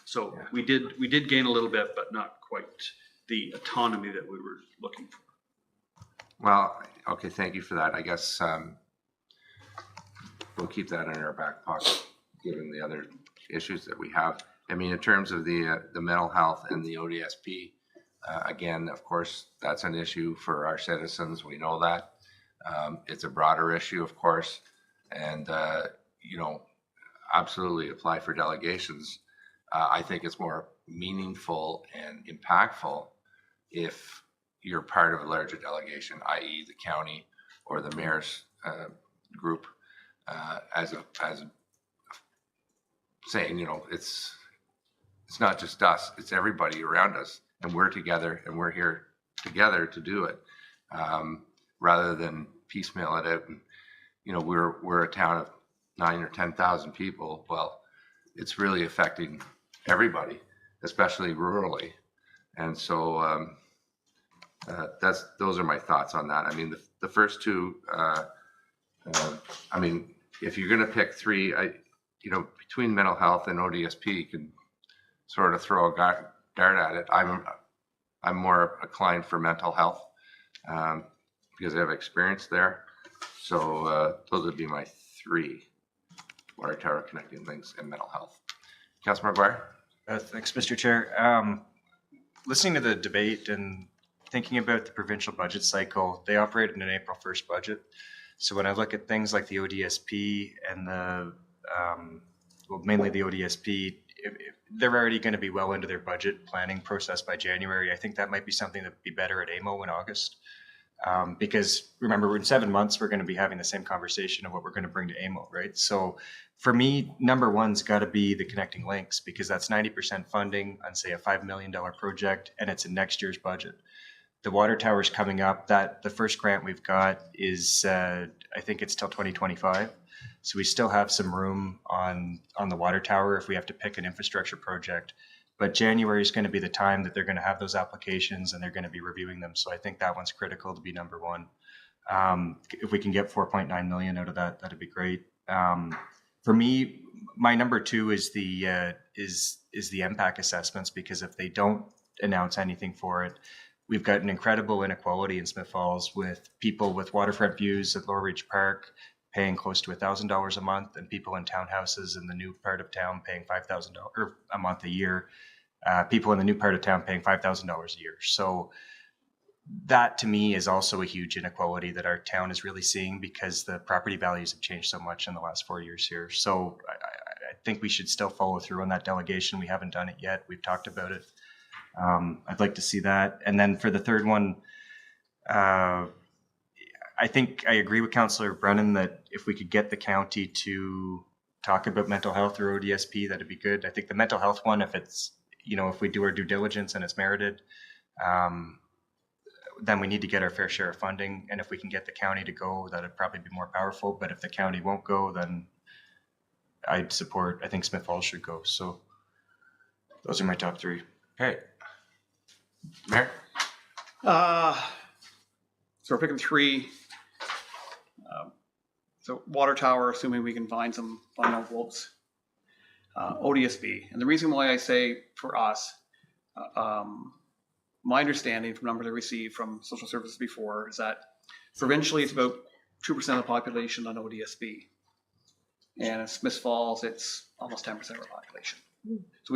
So we did gain a little bit, but not quite the autonomy that we were looking for. Well, okay, thank you for that. I guess we'll keep that in our back pocket, given the other issues that we have. I mean, in terms of the mental health and the ODSP, again, of course, that's an issue for our citizens. We know that. It's a broader issue, of course, and, absolutely apply for delegations. I think it's more meaningful and impactful if you're part of a larger delegation, i.e. the county or the mayor's group, as saying, it's not just us, it's everybody around us, and we're together, and we're here together to do it, rather than piecemeal it out. And, we're a town of 9,000 or 10,000 people. Well, it's really affecting everybody, especially rurally. And so those are my thoughts on that. I mean, the first two, if you're going to pick three, between mental health and ODSP, you can sort of throw a dart at it. I'm more inclined for mental health because I have experience there. So those would be my three: water tower, connecting links, and mental health. Councilor McGuire? Thanks, Mr. Chair. Listening to the debate and thinking about the provincial budget cycle, they operate in an April 1st budget. So when I look at things like the ODSP and mainly the ODSP, if they're already going to be well into their budget planning process by January. I think that might be something that would be better at AMO in August. Because remember, in 7 months, we're going to be having the same conversation of what we're going to bring to AMO, right? So for me, number one's got to be the connecting links, because that's 90% funding on, say, a $5 million project, and it's in next year's budget. The water tower's coming up. That the first grant we've got is, I think it's till 2025. So we still have some room on the water tower if we have to pick an infrastructure project. But January is going to be the time that they're going to have those applications and they're going to be reviewing them. So I think that one's critical to be number one. If we can get 4.9 million out of that, that'd be great. For me, my number two is the MPAC assessments, because if they don't announce anything for it, we've got an incredible inequality in Smith Falls with people with waterfront views at Lower Ridge Park paying close to $1,000 a month, and people in townhouses in the new part of town paying $5,000 a month a year. People in the new part of town paying $5,000 a year. So that to me is also a huge inequality that our town is really seeing, because the property values have changed so much in the last 4 years here. So I think we should still follow through on that delegation. We haven't done it yet. We've talked about it. I'd like to see that. And then for the third one, I think I agree with Councillor Brennan that if we could get the county to talk about mental health through ODSP, that'd be good. I think the mental health one, if it's, if we do our due diligence and it's merited, then we need to get our fair share of funding. And if we can get the county to go, that'd probably be more powerful. But if the county won't go, then I think Smith Falls should go. So those are my top three. Okay. Mayor? So we're picking three. So water tower, assuming we can find some final votes. ODSP. And the reason why I say for us, my understanding from numbers I received from social services before is that provincially it's about 2% of the population on ODSP. And in Smith Falls, it's almost 10% of our population. So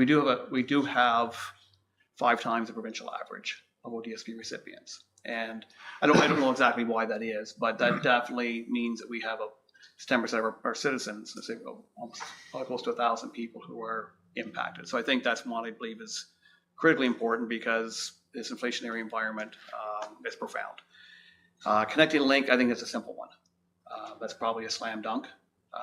we do have 5 times the provincial average of ODSP recipients. And I don't know exactly why that is, but that definitely means that we have 10% of our citizens, let's say, almost probably close to 1,000 people who are impacted. So I think that's one I believe is critically important, because this inflationary environment is profound. Connecting link, I think that's a simple one. That's probably a slam dunk,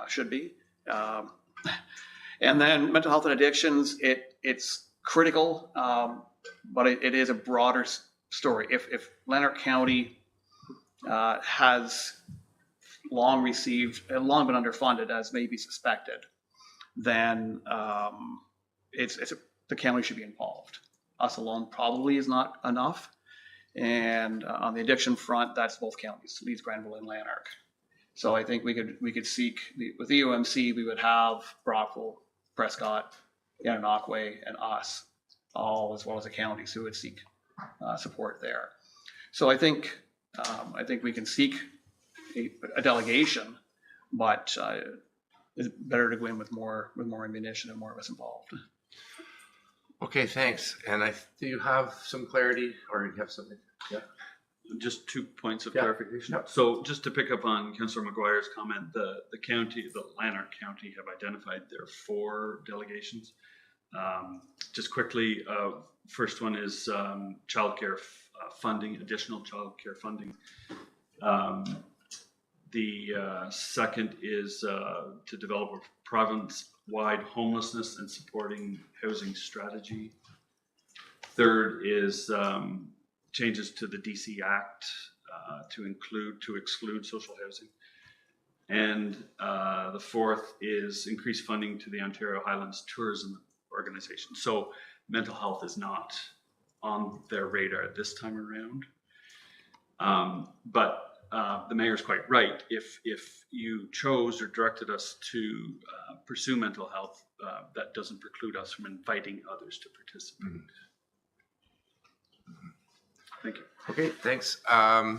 should be. And then mental health and addictions, it's critical, but it is a broader story. If Lanark County has long been underfunded, as may be suspected, then the county should be involved. Us alone probably is not enough. And on the addiction front, that's both counties, Leeds, Granville, and Lanark. So I think we could seek, with the UMC, we would have Brockville, Prescott, Gananoque, and us, all as well as the counties who would seek support there. So I think we can seek a delegation, but it's better to go in with more ammunition and more of us involved. Okay, thanks. And do you have some clarity, or you have something? Yeah. Just 2 points of Yeah. clarification. Yeah. So just to pick up on Councillor McGuire's comment, the Lanark County have identified their 4 delegations. Just quickly, first one is childcare funding, additional childcare funding. The second is to develop a province-wide homelessness and supporting housing strategy. Third is changes to the DC Act to exclude social housing. And the fourth is increased funding to the Ontario Highlands Tourism Organization. So mental health is not on their radar this time around. But the mayor's quite right. If you chose or directed us to pursue mental health, that doesn't preclude us from inviting others to participate. Mm-hmm. Thank you. Okay, thanks.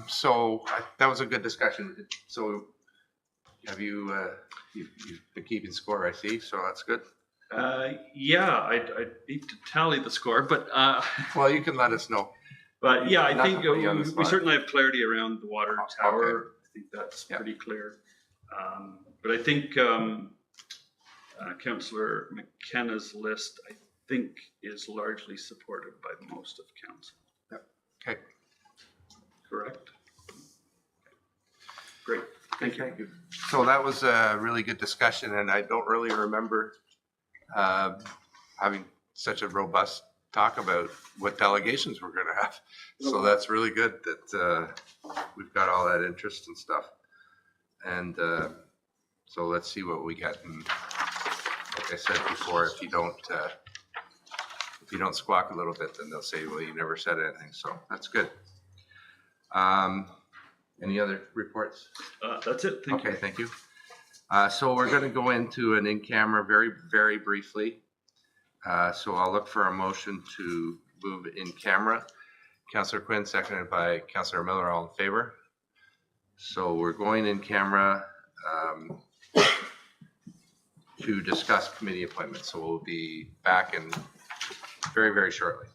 So that was a good discussion. So have you've been keeping score, I see, so that's good. Yeah, I need to tally the score, but Well, you can let us know. but yeah, I Not think to put you on the we spot. certainly have clarity around the water tower. Okay. I think that's Yeah. pretty clear. But I think Councillor McKenna's list, I think, is largely supported by most of council. Okay. Correct? Great, thank you. So that was a really good discussion, and I don't really remember having such a robust talk about what delegations we're going to have. So that's really good that we've got all that interest and stuff. And so let's see what we get. And like I said before, if you don't squawk a little bit, then they'll say, well, you never said anything. So that's good. Any other reports? That's it, thank you. Okay, thank you. So we're going to go into an in-camera very, very briefly. So I'll look for a motion to move in camera. Councillor Quinn, seconded by Councillor Miller, all in favor. So we're going in camera to discuss committee appointments. So we'll be back in very, very shortly.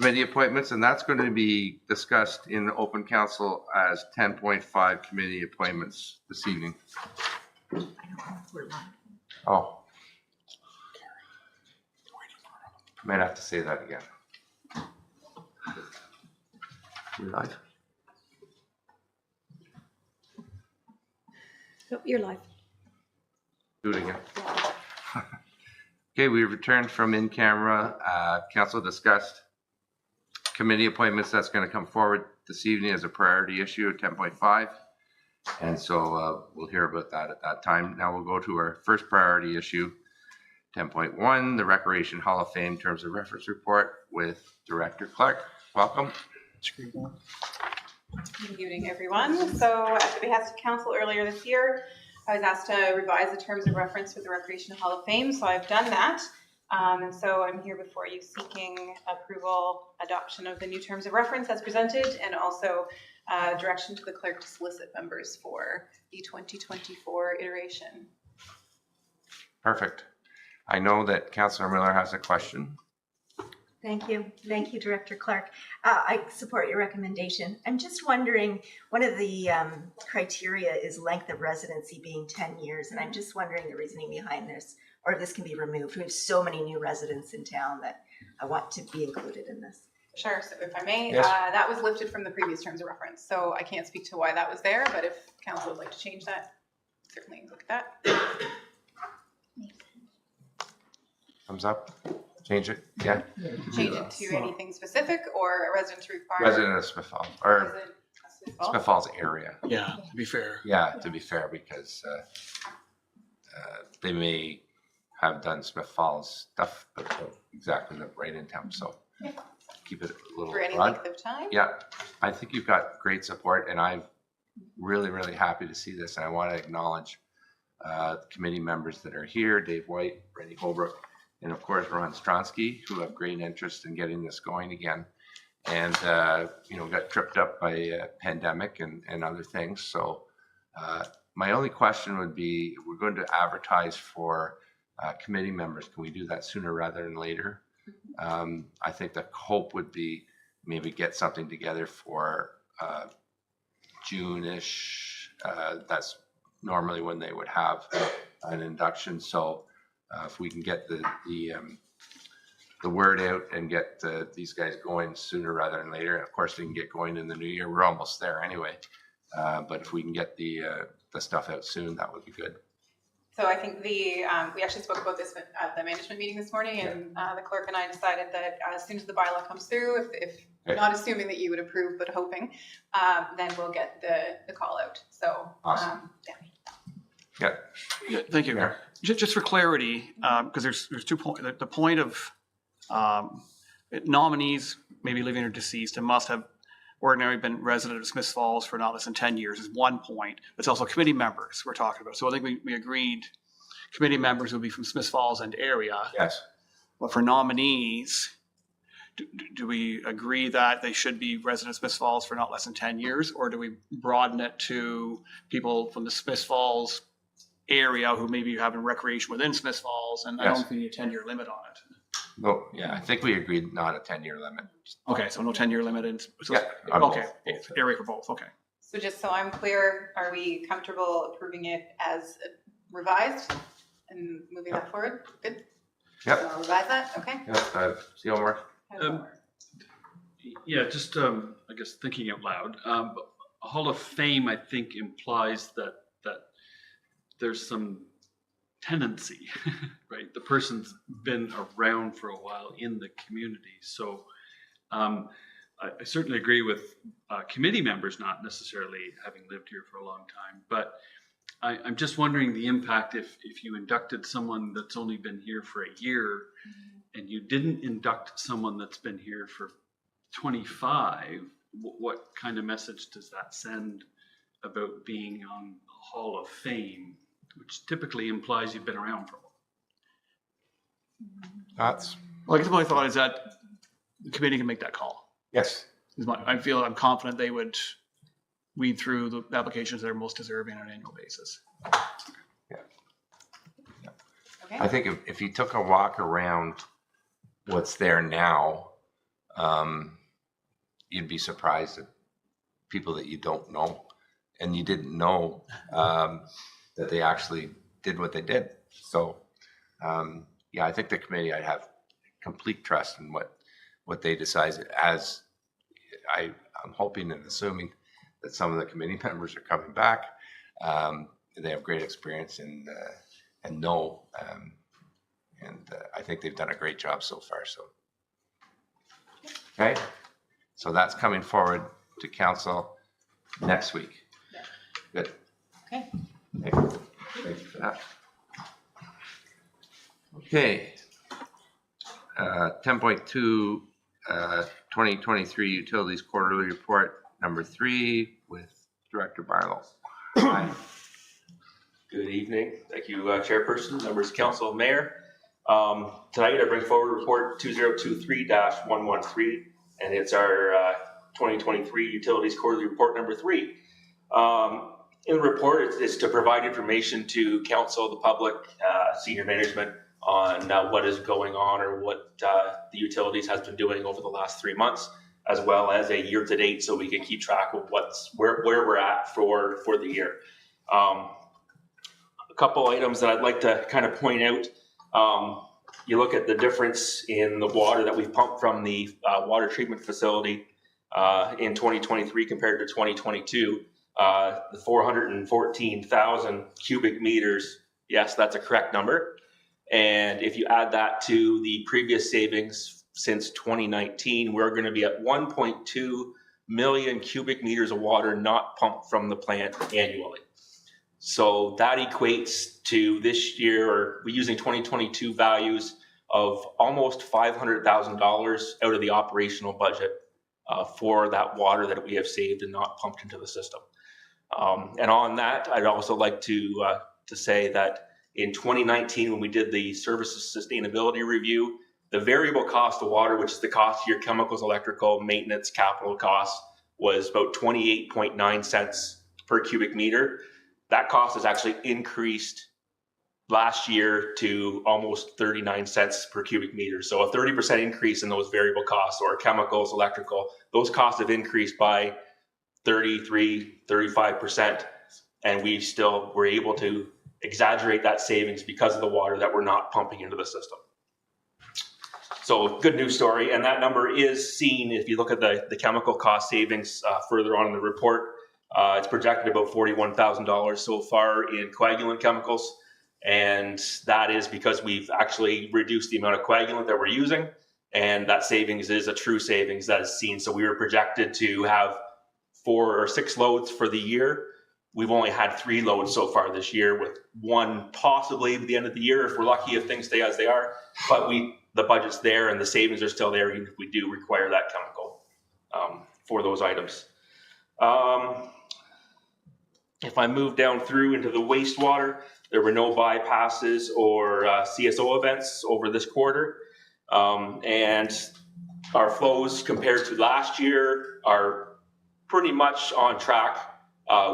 committee appointments, and that's going to be discussed in open council as 10.5 committee appointments this evening. Oh. Might have to say that again. You're live. Oh, you're live. Do it again. Okay, we returned from in-camera. Council discussed committee appointments. That's going to come forward this evening as a priority issue at 10.5. And so we'll hear about that at that time. Now we'll go to our first priority issue, 10.1, the Recreation Hall of Fame Terms of Reference Report with Director Clark. Welcome. Good evening, everyone. So at the behest of council earlier this year, I was asked to revise the terms of reference for the Recreation Hall of Fame, so I've done that. And so I'm here before you seeking approval, adoption of the new terms of reference as presented, and also direction to the clerk to solicit members for the 2024 iteration. Perfect. I know that Councillor Miller has a question. Thank you. Thank you, Director Clark. I support your recommendation. I'm just wondering, one of the criteria is length of residency being 10 years, and I'm just wondering the reasoning behind this, or if this can be removed. We have so many new residents in town that I want to be included in this. Sure, so if I may, Yes. that was lifted from the previous terms of reference, so I can't speak to why that was there, but if council would like to change that, certainly look at that. Thumbs up. Change it. Yeah. Change it to anything specific or a resident to require. Resident of Smith Falls, or Resident of Smith Falls? Smith Falls area. Yeah, to be fair. Yeah, to be fair, because they may have done Smith Falls stuff, but exactly right in town. So keep it a little For any broad. length of time? Yeah, I think you've got great support, and I'm really, really happy to see this. And I want to acknowledge the committee members that are here: Dave White, Randy Holbrook, and of course Ron Stronsky, who have great interest in getting this going again. And got tripped up by a pandemic and other things. So my only question would be, we're going to advertise for committee members. Can we do that sooner rather than later? I think the hope would be maybe get something together for June-ish. That's normally when they would have an induction. So if we can get the word out and get these guys going sooner rather than later, and of course they can get going in the new year. We're almost there anyway. But if we can get the stuff out soon, that would be good. So I think we actually spoke about this at the management meeting this morning, and the clerk and I decided that as soon as the bylaw comes through, if not assuming that you would approve, but hoping, then we'll get the call out. So Awesome. yeah. Yeah, thank you. Yeah. Just for clarity, because there's 2 points. The point of nominees, maybe living or deceased, and must have ordinarily been resident of Smith Falls for not less than 10 years is one point. It's also committee members we're talking about. So I think we agreed committee members would be from Smith Falls and area. Yes. But for nominees, do we agree that they should be residents of Smith Falls for not less than 10 years? Or do we broaden it to people from the Smith Falls area who maybe have recreation within Smith Falls? And I don't think we need a 10-year limit on it. No, yeah, I think we agreed not a 10-year limit. Okay, so no 10-year limit. Yeah, on Okay, both. area for both, okay. So just so I'm clear, are we comfortable approving it as revised and moving that forward? Good. Yep. So I'll revise that. Okay. Yeah, Seymour. Yeah, just I guess thinking out loud. A Hall of Fame, I think, implies that there's some tenancy, right? The person's been around for a while in the community. So I certainly agree with committee members not necessarily having lived here for a long time, but I'm just wondering the impact if you inducted someone that's only been here for a year and you didn't induct someone that's been here for 25, what kind of message does that send about being on the Hall of Fame, which typically implies you've been around for a while? Well, I guess my thought is that the committee can make that call. Yes. I'm confident they would weed through the applications that are most deserving on an annual basis. Yeah. Okay. I think if you took a walk around what's there now, you'd be surprised at people that you don't know and you didn't know that they actually did what they did. So, yeah, I think the committee, I have complete trust in what they decide, as I'm hoping and assuming that some of the committee members are coming back. They have great experience and know, and I think they've done a great job so far. So, okay, so that's coming forward to council next week. Good. Okay. Thank you for that. Okay. 10.2, 2023 Utilities Quarterly Report number 3 with Director Barlow. Hi. Good evening. Thank you, Chairperson, members of council, mayor. Tonight I bring forward report 2023-113, and it's our 2023 Utilities Quarterly Report number 3. In the report, it's to provide information to council, the public, senior management on what is going on or what the utilities has been doing over the last 3 months, as well as a year to date, so we can keep track of where we're at for the year. A couple items that I'd like to kind of point out. You look at the difference in the water that we've pumped from the water treatment facility in 2023 compared to 2022. The 414,000 cubic meters, yes, that's a correct number. And if you add that to the previous savings since 2019, we're going to be at 1.2 million cubic meters of water not pumped from the plant annually. So that equates to this year, or we're using 2022 values of almost $500,000 out of the operational budget for that water that we have saved and not pumped into the system. And on that, I'd also like to say that in 2019, when we did the services sustainability review, the variable cost of water, which is the cost of your chemicals, electrical, maintenance, capital costs, was about 28.9 cents per cubic meter. That cost has actually increased last year to almost 39 cents per cubic meter. So a 30% increase in those variable costs, or chemicals, electrical, those costs have increased by 33, 35%. And we still were able to exaggerate that savings because of the water that we're not pumping into the system. So good news story. And that number is seen if you look at the chemical cost savings further on in the report. It's projected about $41,000 so far in coagulant chemicals. And that is because we've actually reduced the amount of coagulant that we're using. And that savings is a true savings that is seen. So we were projected to have 4 or 6 loads for the year. We've only had 3 loads so far this year, with 1 possibly at the end of the year if we're lucky, if things stay as they are. But the budget's there and the savings are still there, even if we do require that chemical for those items. If I move down through into the wastewater, there were no bypasses or CSO events over this quarter. And our flows compared to last year are pretty much on track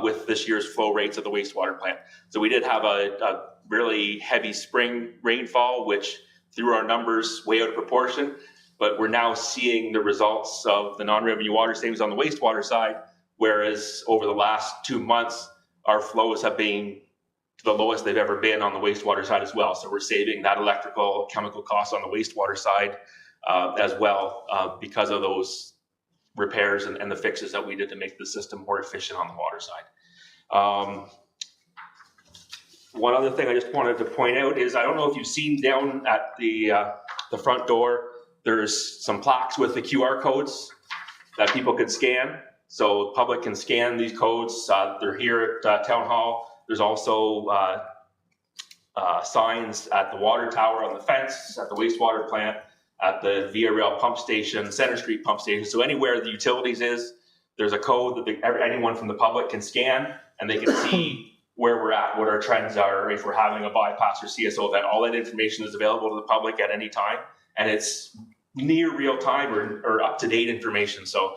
with this year's flow rates at the wastewater plant. So we did have a really heavy spring rainfall, which threw our numbers way out of proportion, but we're now seeing the results of the non-revenue water savings on the wastewater side, whereas over the last 2 months, our flows have been the lowest they've ever been on the wastewater side as well. So we're saving that electrical, chemical costs on the wastewater side as well because of those repairs and the fixes that we did to make the system more efficient on the water side. One other thing I just wanted to point out is, I don't know if you've seen down at the front door, there's some plaques with the QR codes that people can scan. So the public can scan these codes. They're here at Town Hall. There's also signs at the water tower on the fence, at the wastewater plant, at the Via Rail pump station, Center Street pump station. So anywhere the utilities is, there's a code that anyone from the public can scan, and they can see where we're at, what our trends are, if we're having a bypass or CSO event. All that information is available to the public at any time, and it's near real time or up-to-date information. So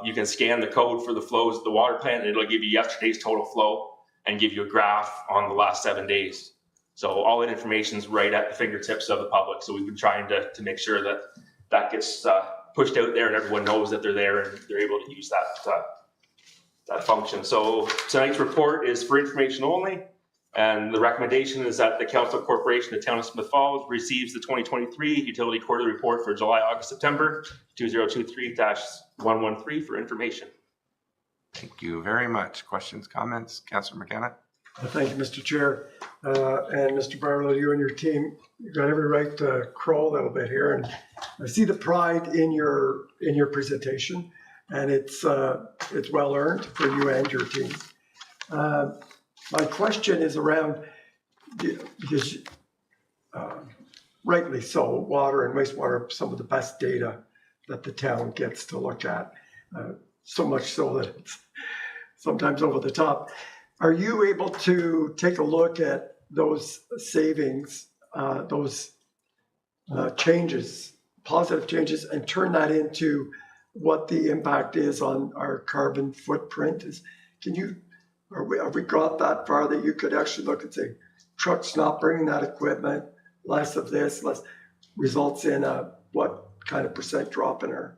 you can scan the code for the flows of the water plant, and it'll give you yesterday's total flow and give you a graph on the last 7 days. So all that information is right at the fingertips of the public. So we've been trying to make sure that gets pushed out there and everyone knows that they're there and they're able to use that function. So tonight's report is for information only. And the recommendation is that the Council Corporation of Town of Smith Falls receives the 2023 Utility Quarterly Report for July, August, September 2023-113 for information. Thank you very much. Questions, comments? Councillor McKenna? Thank you, Mr. Chair. And Mr. Barlow, you and your team, you've got every right to crow a little bit here. And I see the pride in your presentation, and it's well earned for you and your team. My question is around, because rightly so, water and wastewater are some of the best data that the town gets to look at, so much so that it's sometimes over the top. Are you able to take a look at those savings, those changes, positive changes, and turn that into what the impact is on our carbon footprint? Have we got that far that you could actually look and say, trucks not bringing that equipment, less of this, less results in what kind of percent drop in our?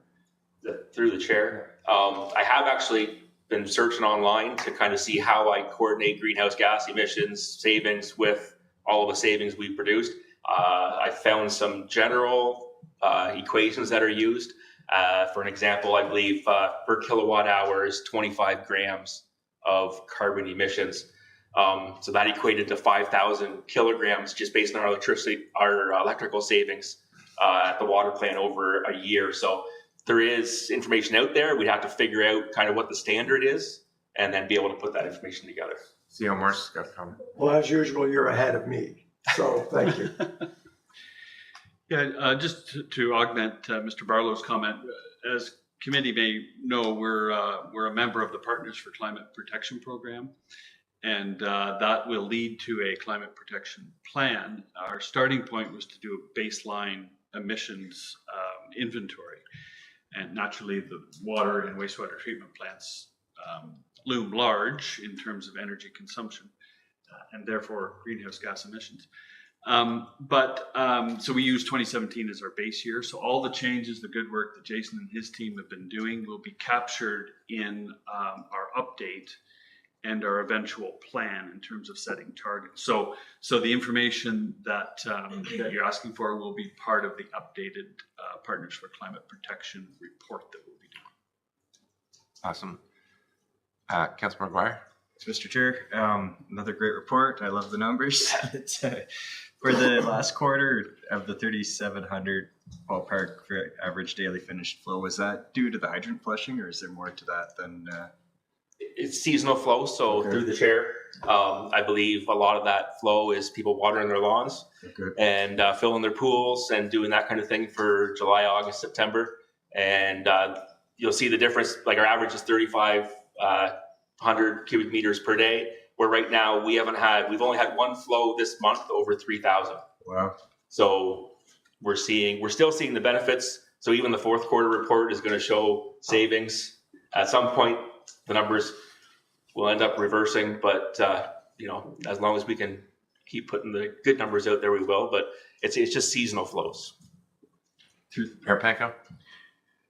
Through the chair, I have actually been searching online to kind of see how I coordinate greenhouse gas emissions savings with all of the savings we produced. I found some general equations that are used. For an example, I believe per kilowatt hour is 25 grams of carbon emissions. So that equated to 5,000 kilograms just based on our electrical savings at the water plant over a year. So there is information out there. We'd have to figure out kind of what the standard is and then be able to put that information together. CEO Morris has got a comment. Well, as usual, you're ahead of me. So thank you. Yeah, just to augment Mr. Barlow's comment, as committee may know, we're a member of the Partners for Climate Protection Program, and that will lead to a climate protection plan. Our starting point was to do a baseline emissions inventory, and naturally the water and wastewater treatment plants loom large in terms of energy consumption and therefore greenhouse gas emissions. So we use 2017 as our base year. So all the changes, the good work that Jason and his team have been doing will be captured in our update and our eventual plan in terms of setting targets. So the information that you're asking for will be part of the updated Partners for Climate Protection report that we'll be doing. Awesome. Councillor McGuire? Mr. Chair, another great report. I love the numbers. For the last quarter of the 3,700 ballpark for average daily finished flow, was that due to the hydrant flushing, or is there more to that than? It's seasonal flow, so through the chair, I believe a lot of that flow is people watering their lawns and filling their pools and doing that kind of thing for July, August, September. And you'll see the difference, like our average is 3,500 cubic meters per day, where right now we've only had one flow this month over 3,000. Wow. So we're still seeing the benefits. So even the fourth quarter report is going to show savings. At some point, the numbers will end up reversing, but as long as we can keep putting the good numbers out there, we will. But it's just seasonal flows. Mayor Panko?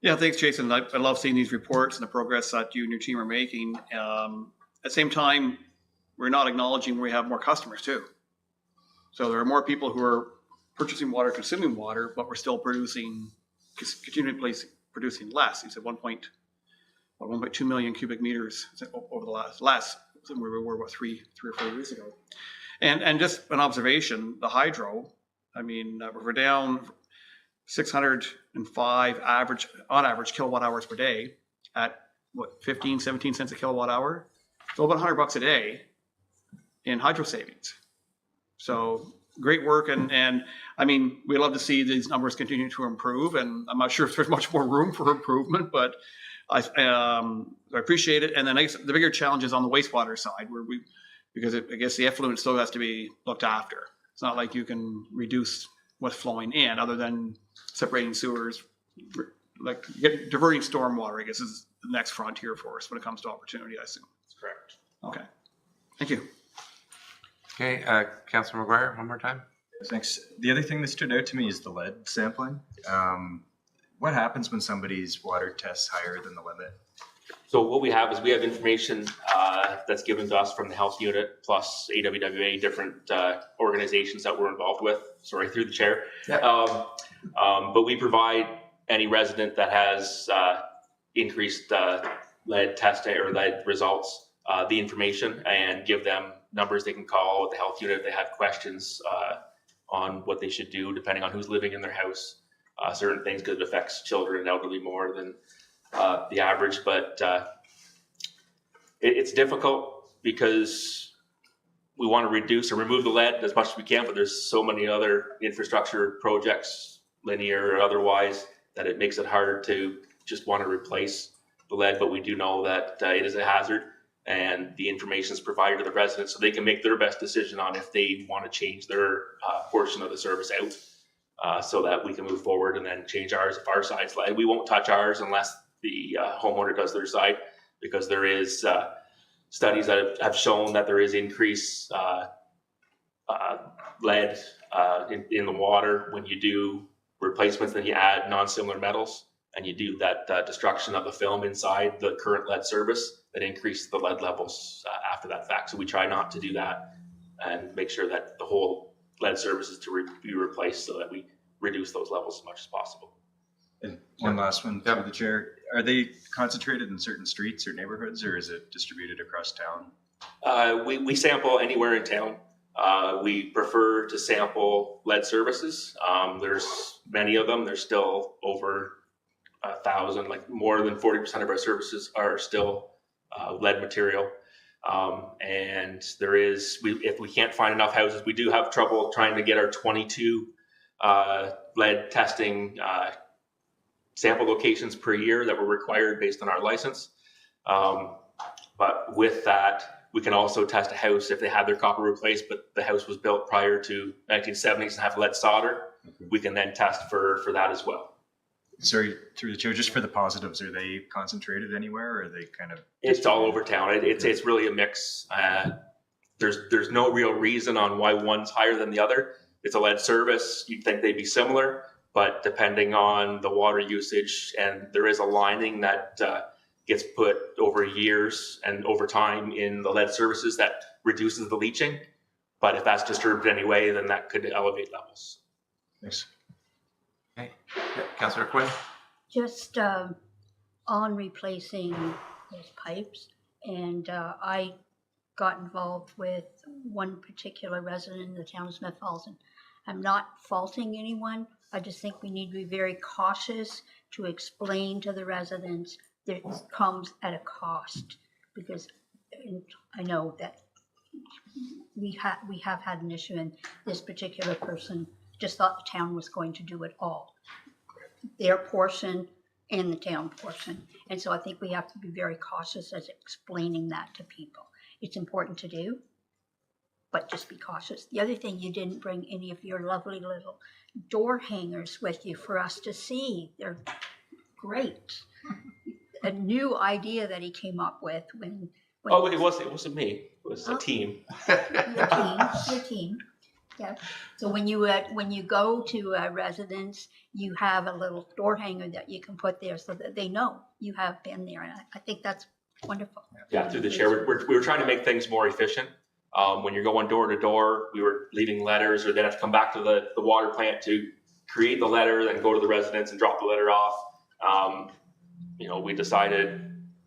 Yeah, thanks, Jason. I love seeing these reports and the progress that you and your team are making. At the same time, we're not acknowledging we have more customers too. So there are more people who are purchasing water, consuming water, but we're still producing less. You said 1.2 million cubic meters over the last where we were 3 or 4 years ago. And just an observation, the hydro, we're down 605 on average kilowatt hours per day at 15-17 cents a kilowatt hour. So about $100 a day in hydro savings. So great work, and we love to see these numbers continue to improve, and I'm not sure if there's much more room for improvement, but I appreciate it. And then the bigger challenge is on the wastewater side, because I guess the effluent still has to be looked after. It's not like you can reduce what's flowing in other than separating sewers, like diverting stormwater, I guess is the next frontier for us when it comes to opportunity, I assume. That's correct. Okay, thank you. Okay, Councillor McGuire, one more time. Thanks. The other thing that stood out to me is the lead sampling. What happens when somebody's water tests higher than the limit? So what we have is we have information that's given to us from the health unit plus AWWA, different organizations that we're involved with. Sorry, through the chair. Yeah. But we provide any resident that has increased lead testing or lead results the information and give them numbers they can call with the health unit if they have questions on what they should do depending on who's living in their house. Certain things, because it affects children and elderly more than the average, but it's difficult because we want to reduce or remove the lead as much as we can, but there's so many other infrastructure projects, linear or otherwise, that it makes it hard to just want to replace the lead. But we do know that it is a hazard, and the information is provided to the residents so they can make their best decision on if they want to change their portion of the service out, so that we can move forward and then change ours if our side's lead. We won't touch ours unless the homeowner does their side, because there is studies that have shown that there is increased lead in the water when you do replacements, then you add non-similar metals and you do that destruction of the film inside the current lead service that increase the lead levels after that fact. So we try not to do that and make sure that the whole lead service is to be replaced so that we reduce those levels as much as possible. And one last one through the chair. Are they concentrated in certain streets or neighborhoods, or is it distributed across town? We sample anywhere in town. We prefer to sample lead services. There's many of them. There's still over 1,000, like more than 40% of our services are still lead material. And there is, if we can't find enough houses, we do have trouble trying to get our 22 lead testing sample locations per year that were required based on our license. But with that, we can also test a house if they had their copper replaced, but the house was built prior to 1970s and have lead solder. We can then test for that as well. Sorry, through the chair, just for the positives, are they concentrated anywhere, or are they kind of? It's all over town. It's really a mix. There's no real reason on why one's higher than the other. It's a lead service. You'd think they'd be similar, but depending on the water usage, and there is a lining that gets put over years and over time in the lead services that reduces the leaching. But if that's disturbed anyway, then that could elevate levels. Thanks. Okay, Councillor Quinn. Just on replacing those pipes, and I got involved with one particular resident in the town of Smith Falls, and I'm not faulting anyone. I just think we need to be very cautious to explain to the residents that it comes at a cost, because I know that we have had an issue, and this particular person just thought the town was going to do it all, their portion and the town portion. And so I think we have to be very cautious as explaining that to people. It's important to do, but just be cautious. The other thing, you didn't bring any of your lovely little door hangers with you for us to see. They're great. A new idea that he came up with when Oh, it wasn't me. It was a team. your team. Yeah. So when you go to a residence, you have a little door hanger that you can put there so that they know you have been there. And I think that's wonderful. Yeah, through the chair, we were trying to make things more efficient. When you're going door to door, we were leaving letters, or then have to come back to the water plant to create the letter, then go to the residence and drop the letter off. We decided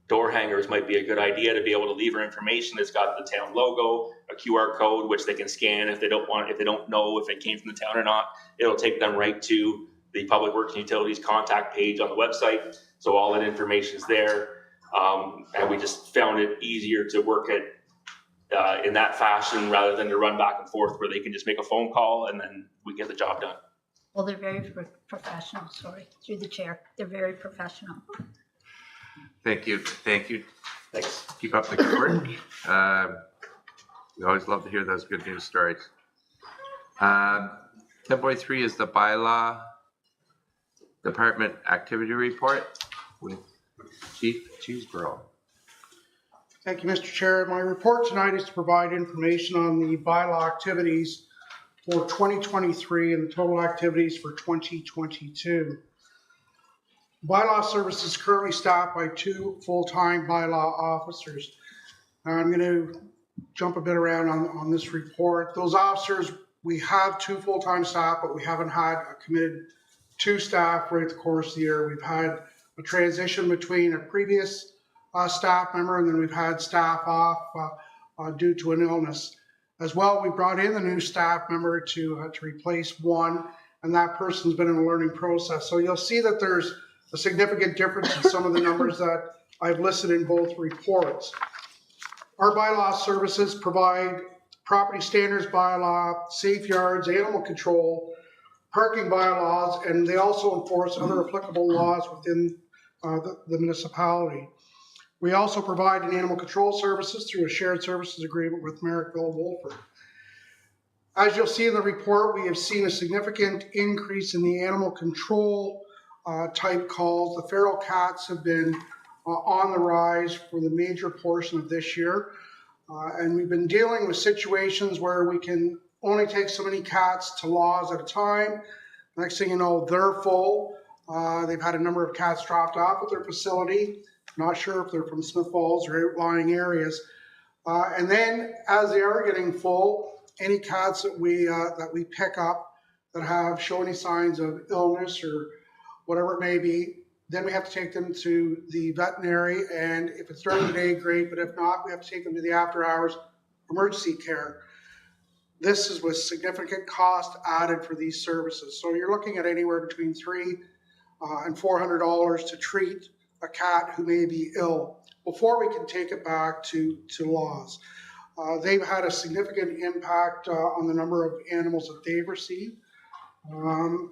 door hangers might be a good idea to be able to leave our information. It's got the town logo, a QR code, which they can scan if they don't know if it came from the town or not. It'll take them right to the Public Works and Utilities contact page on the website. So all that information is there. And we just found it easier to work it in that fashion rather than to run back and forth, where they can just make a phone call and then we get the job done. Well, they're very professional. Sorry, through the chair. They're very professional. Thank you. Thanks. Keep up the good work. We always love to hear those good news stories. 10.3 is the bylaw department activity report with Chief Cheeseborough. Thank you, Mr. Chair. My report tonight is to provide information on the bylaw activities for 2023 and the total activities for 2022. Bylaw service is currently staffed by 2 full-time bylaw officers. Now, I'm going to jump a bit around on this report. Those officers, we have 2 full-time staff, but we haven't had a committed 2 staff right at the course of the year. We've had a transition between a previous staff member, and then we've had staff off due to an illness. As well, we brought in a new staff member to replace one, and that person's been in a learning process. So you'll see that there's a significant difference in some of the numbers that I've listed in both reports. Our bylaw services provide property standards bylaw, safe yards, animal control, parking bylaws, and they also enforce other applicable laws within the municipality. We also provide an animal control services through a shared services agreement with Merrickville Wolford. As you'll see in the report, we have seen a significant increase in the animal control type calls. The feral cats have been on the rise for the major portion of this year. And we've been dealing with situations where we can only take so many cats to laws at a time. Next thing you know, they're full. They've had a number of cats dropped off at their facility. Not sure if they're from Smith Falls or outlying areas. And then as they are getting full, any cats that we pick up that have show any signs of illness or whatever it may be, then we have to take them to the veterinary, and if it's during the day, great, but if not, we have to take them to the after hours emergency care. This is with significant cost added for these services. So you're looking at anywhere between $300 and $400 to treat a cat who may be ill before we can take it back to laws. They've had a significant impact on the number of animals that they've received.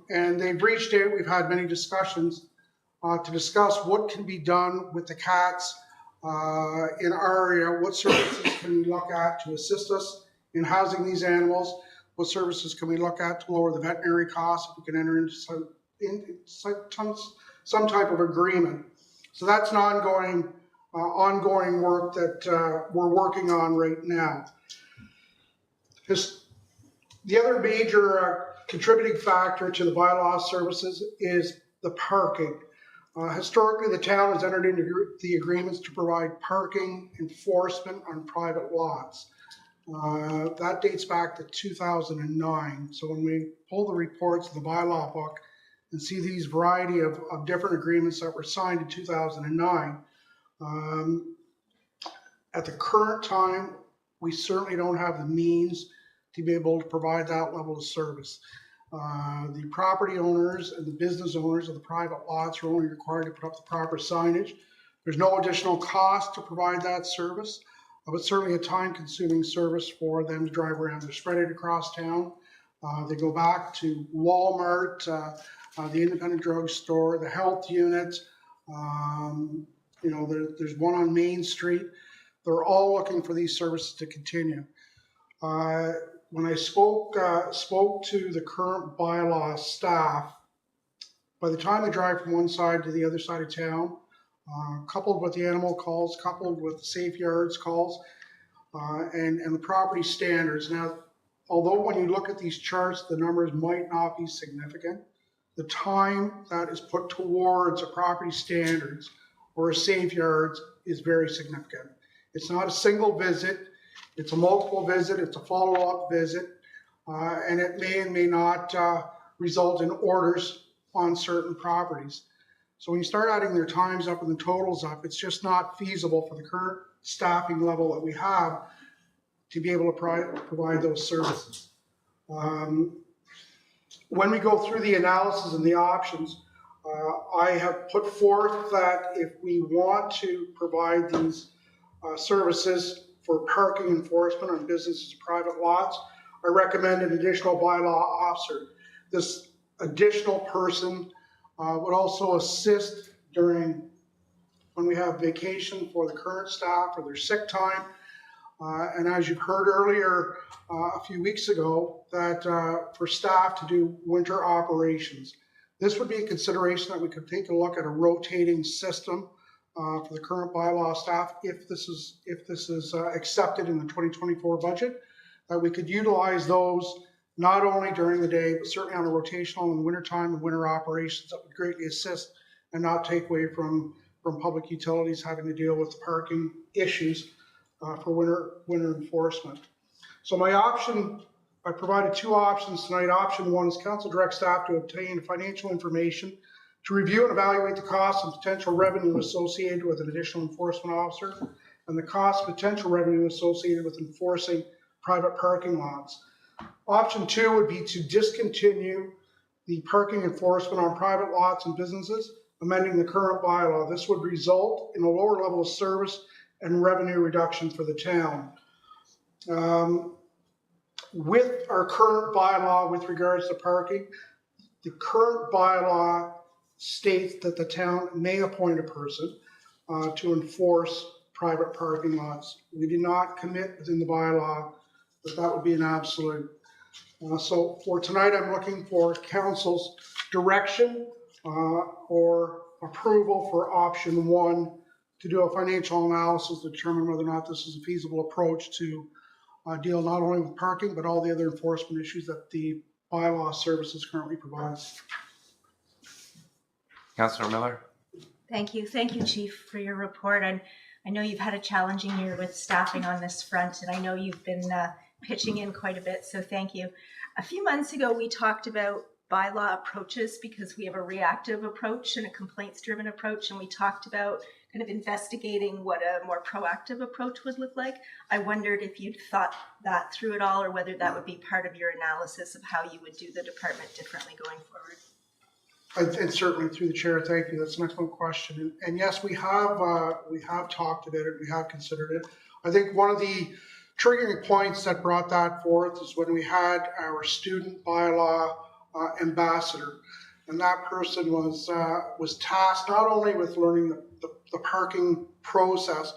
And they've reached out, we've had many discussions to discuss what can be done with the cats in our area, what services can we look at to assist us in housing these animals, what services can we look at to lower the veterinary costs, if we can enter into some type of agreement. So that's an ongoing work that we're working on right now. The other major contributing factor to the bylaw services is the parking. Historically, the town has entered into the agreements to provide parking enforcement on private lots. That dates back to 2009. So when we pull the reports of the bylaw book and see these variety of different agreements that were signed in 2009, at the current time, we certainly don't have the means to be able to provide that level of service. The property owners and the business owners of the private lots are only required to put up the proper signage. There's no additional cost to provide that service, but certainly a time-consuming service for them to drive around. They're spread out across town. They go back to Walmart, the independent drugstore, the health unit. There's one on Main Street. They're all looking for these services to continue. When I spoke to the current bylaw staff, by the time they drive from one side to the other side of town, coupled with the animal calls, coupled with the safe yards calls, and the property standards. Now, although when you look at these charts, the numbers might not be significant, the time that is put towards a property standards or a safe yards is very significant. It's not a single visit. It's a multiple visit, it's a follow-up visit, and it may and may not result in orders on certain properties. So when you start adding their times up and the totals up, it's just not feasible for the current staffing level that we have to be able to provide those services. When we go through the analysis and the options, I have put forth that if we want to provide these services for parking enforcement on businesses and private lots, I recommend an additional bylaw officer. This additional person would also assist during when we have vacation for the current staff or their sick time. And as you've heard earlier a few weeks ago, that for staff to do winter operations, this would be a consideration that we could take a look at a rotating system for the current bylaw staff, if this is accepted in the 2024 budget, that we could utilize those not only during the day, but certainly on a rotational in the wintertime and winter operations that would greatly assist and not take away from public utilities having to deal with the parking issues for winter enforcement. So I provided two options tonight. Option one is council direct staff to obtain financial information to review and evaluate the costs and potential revenue associated with an additional enforcement officer and the cost and potential revenue associated with enforcing private parking lots. Option two would be to discontinue the parking enforcement on private lots and businesses, amending the current bylaw. This would result in a lower level of service and revenue reduction for the town. With our current bylaw with regards to parking, the current bylaw states that the town may appoint a person to enforce private parking lots. We do not commit within the bylaw that would be an absolute. So for tonight, I'm looking for council's direction or approval for option one to do a financial analysis to determine whether or not this is a feasible approach to deal not only with parking, but all the other enforcement issues that the bylaw services currently provides. Councillor Miller? Thank you, Chief, for your report. And I know you've had a challenging year with staffing on this front, and I know you've been pitching in quite a bit, so thank you. A few months ago, we talked about bylaw approaches because we have a reactive approach and a complaints-driven approach, and we talked about kind of investigating what a more proactive approach would look like. I wondered if you'd thought that through at all, or whether that would be part of your analysis of how you would do the department differently going forward. And certainly through the chair, thank you. That's an excellent question. And yes, we have talked about it. We have considered it. I think one of the triggering points that brought that forth is when we had our student bylaw ambassador, and that person was tasked not only with learning the parking process,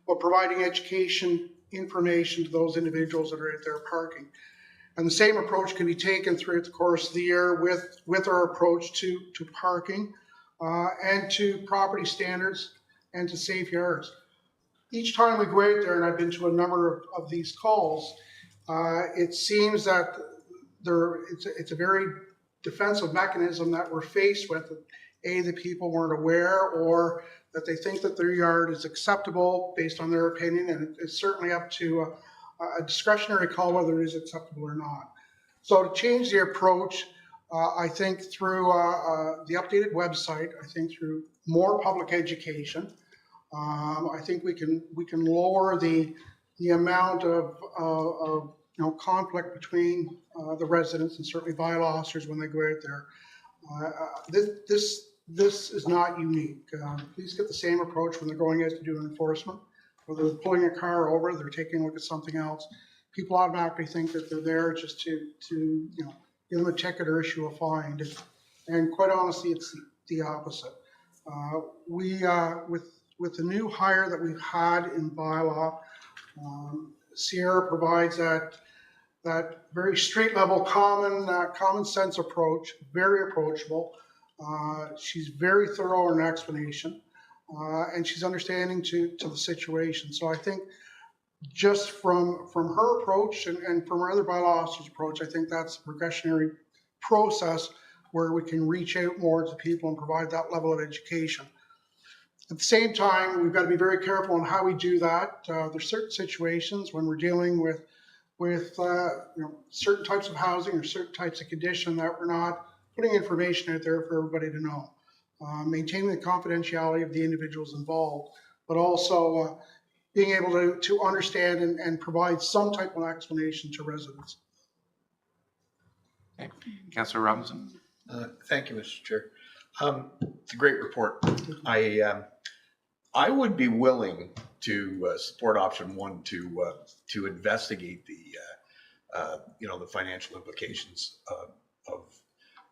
but providing education information to those individuals that are out there parking. And the same approach can be taken throughout the course of the year with our approach to parking and to property standards and to safe yards. Each time we go out there, and I've been to a number of these calls, it seems that it's a very defensive mechanism that we're faced with. The people weren't aware, or that they think that their yard is acceptable based on their opinion, and it's certainly up to a discretionary call whether it is acceptable or not. So to change the approach, I think through the updated website, I think through more public education, I think we can lower the amount of conflict between the residents and certainly bylaw officers when they go out there. This is not unique. Please get the same approach when they're going out to do enforcement. Whether they're pulling a car over, they're taking a look at something else. People automatically think that they're there just to give them a ticket or issue a fine. And quite honestly, it's the opposite. With the new hire that we've had in bylaw, Sierra provides that very street level, common sense approach, very approachable. She's very thorough in her explanation, and she's understanding to the situation. So I think just from her approach and from our other bylaw officers' approach, I think that's a progressionary process where we can reach out more to people and provide that level of education. At the same time, we've got to be very careful on how we do that. There's certain situations when we're dealing with certain types of housing or certain types of condition that we're not putting information out there for everybody to know. Maintaining the confidentiality of the individuals involved, but also being able to understand and provide some type of explanation to residents. Okay. Councillor Robinson. Thank you, Mr. Chair. It's a great report. I would be willing to support option one to investigate the financial implications of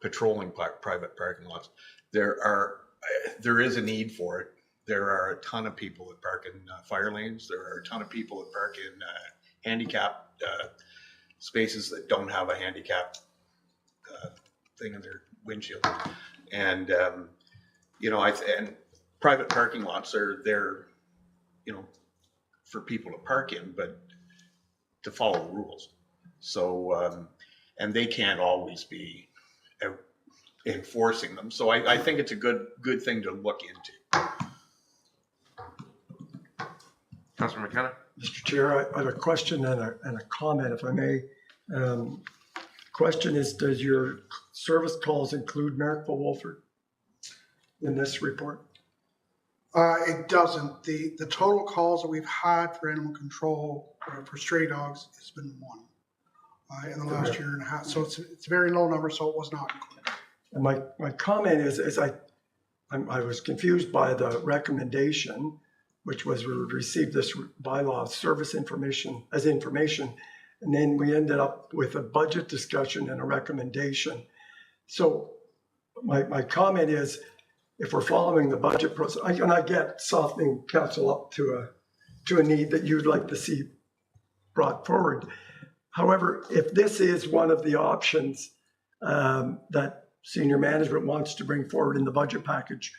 patrolling private parking lots. There is a need for it. There are a ton of people that park in fire lanes. There are a ton of people that park in handicap spaces that don't have a handicap thing in their windshield. And and private parking lots are there, for people to park in, but to follow the rules. So and they can't always be out enforcing them. So I think it's a good thing to look into. Councillor McKenna? Mr. Chair, I have a question and a comment, if I may. Question is, does your service calls include Marrickville Wolford in this report? It doesn't. The total calls that we've had for animal control for stray dogs has been 1 in the last year and a half. So it's a very low number, so it was not included. And my comment is I was confused by the recommendation, which was we would receive this bylaw service information as information, and then we ended up with a budget discussion and a recommendation. So my comment is, if we're following the budget process, and I get softening council up to a need that you'd like to see brought forward. However, if this is one of the options that senior management wants to bring forward in the budget package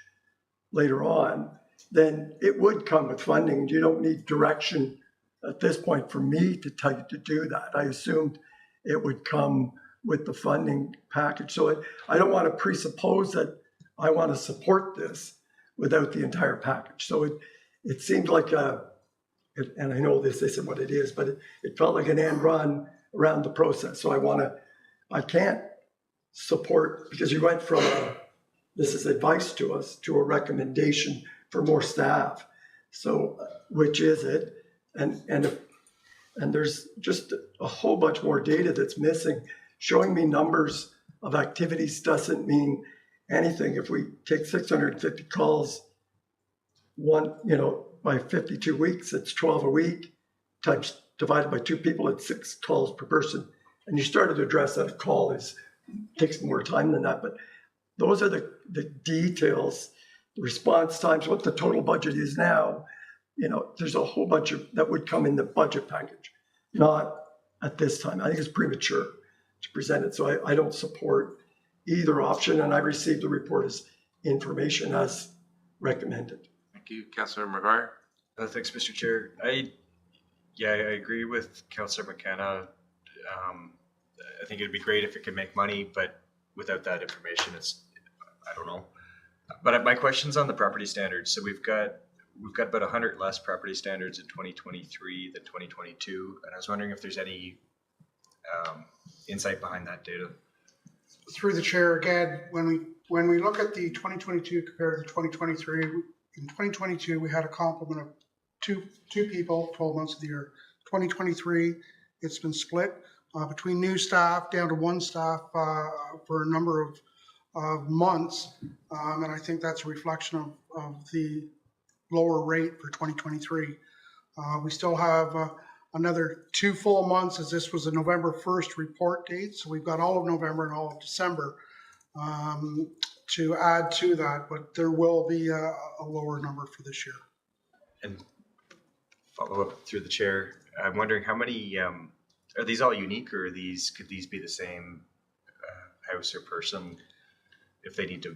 later on, then it would come with funding. You don't need direction at this point for me to tell you to do that. I assumed it would come with the funding package. So I don't want to presuppose that I want to support this without the entire package. So it seemed like and I know this isn't what it is, but it felt like an end run around the process. So I can't support, because you went from this is advice to us to a recommendation for more staff. So which is it? And there's just a whole bunch more data that's missing. Showing me numbers of activities doesn't mean anything. If we take 650 calls, by 52 weeks, it's 12 a week, times divided by 2 people, it's 6 calls per person. And you started to address that a call takes more time than that, but those are the details, the response times, what the total budget is now. There's a whole bunch of that would come in the budget package, not at this time. I think it's premature to present it. So I don't support either option, and I received the report as information as recommended. Thank you. Councillor McGuire? Thanks, Mr. Chair. I agree with Councillor McKenna. I think it'd be great if it could make money, but without that information, I don't know. But my question's on the property standards. So we've got about 100 less property standards in 2023 than 2022, and I was wondering if there's any insight behind that data. Through the chair again, when we look at the 2022 compared to 2023, in 2022 we had a complement of two people 12 months of the year. 2023 it's been split between new staff down to 1 staff for a number of months, and I think that's a reflection of the lower rate for 2023. We still have another 2 full months, as this was a November 1st report date. So we've got all of November and all of December to add to that, but there will be a lower number for this year. And follow up through the chair, I'm wondering how many, are these all unique, or could these be the same house or person if they need to,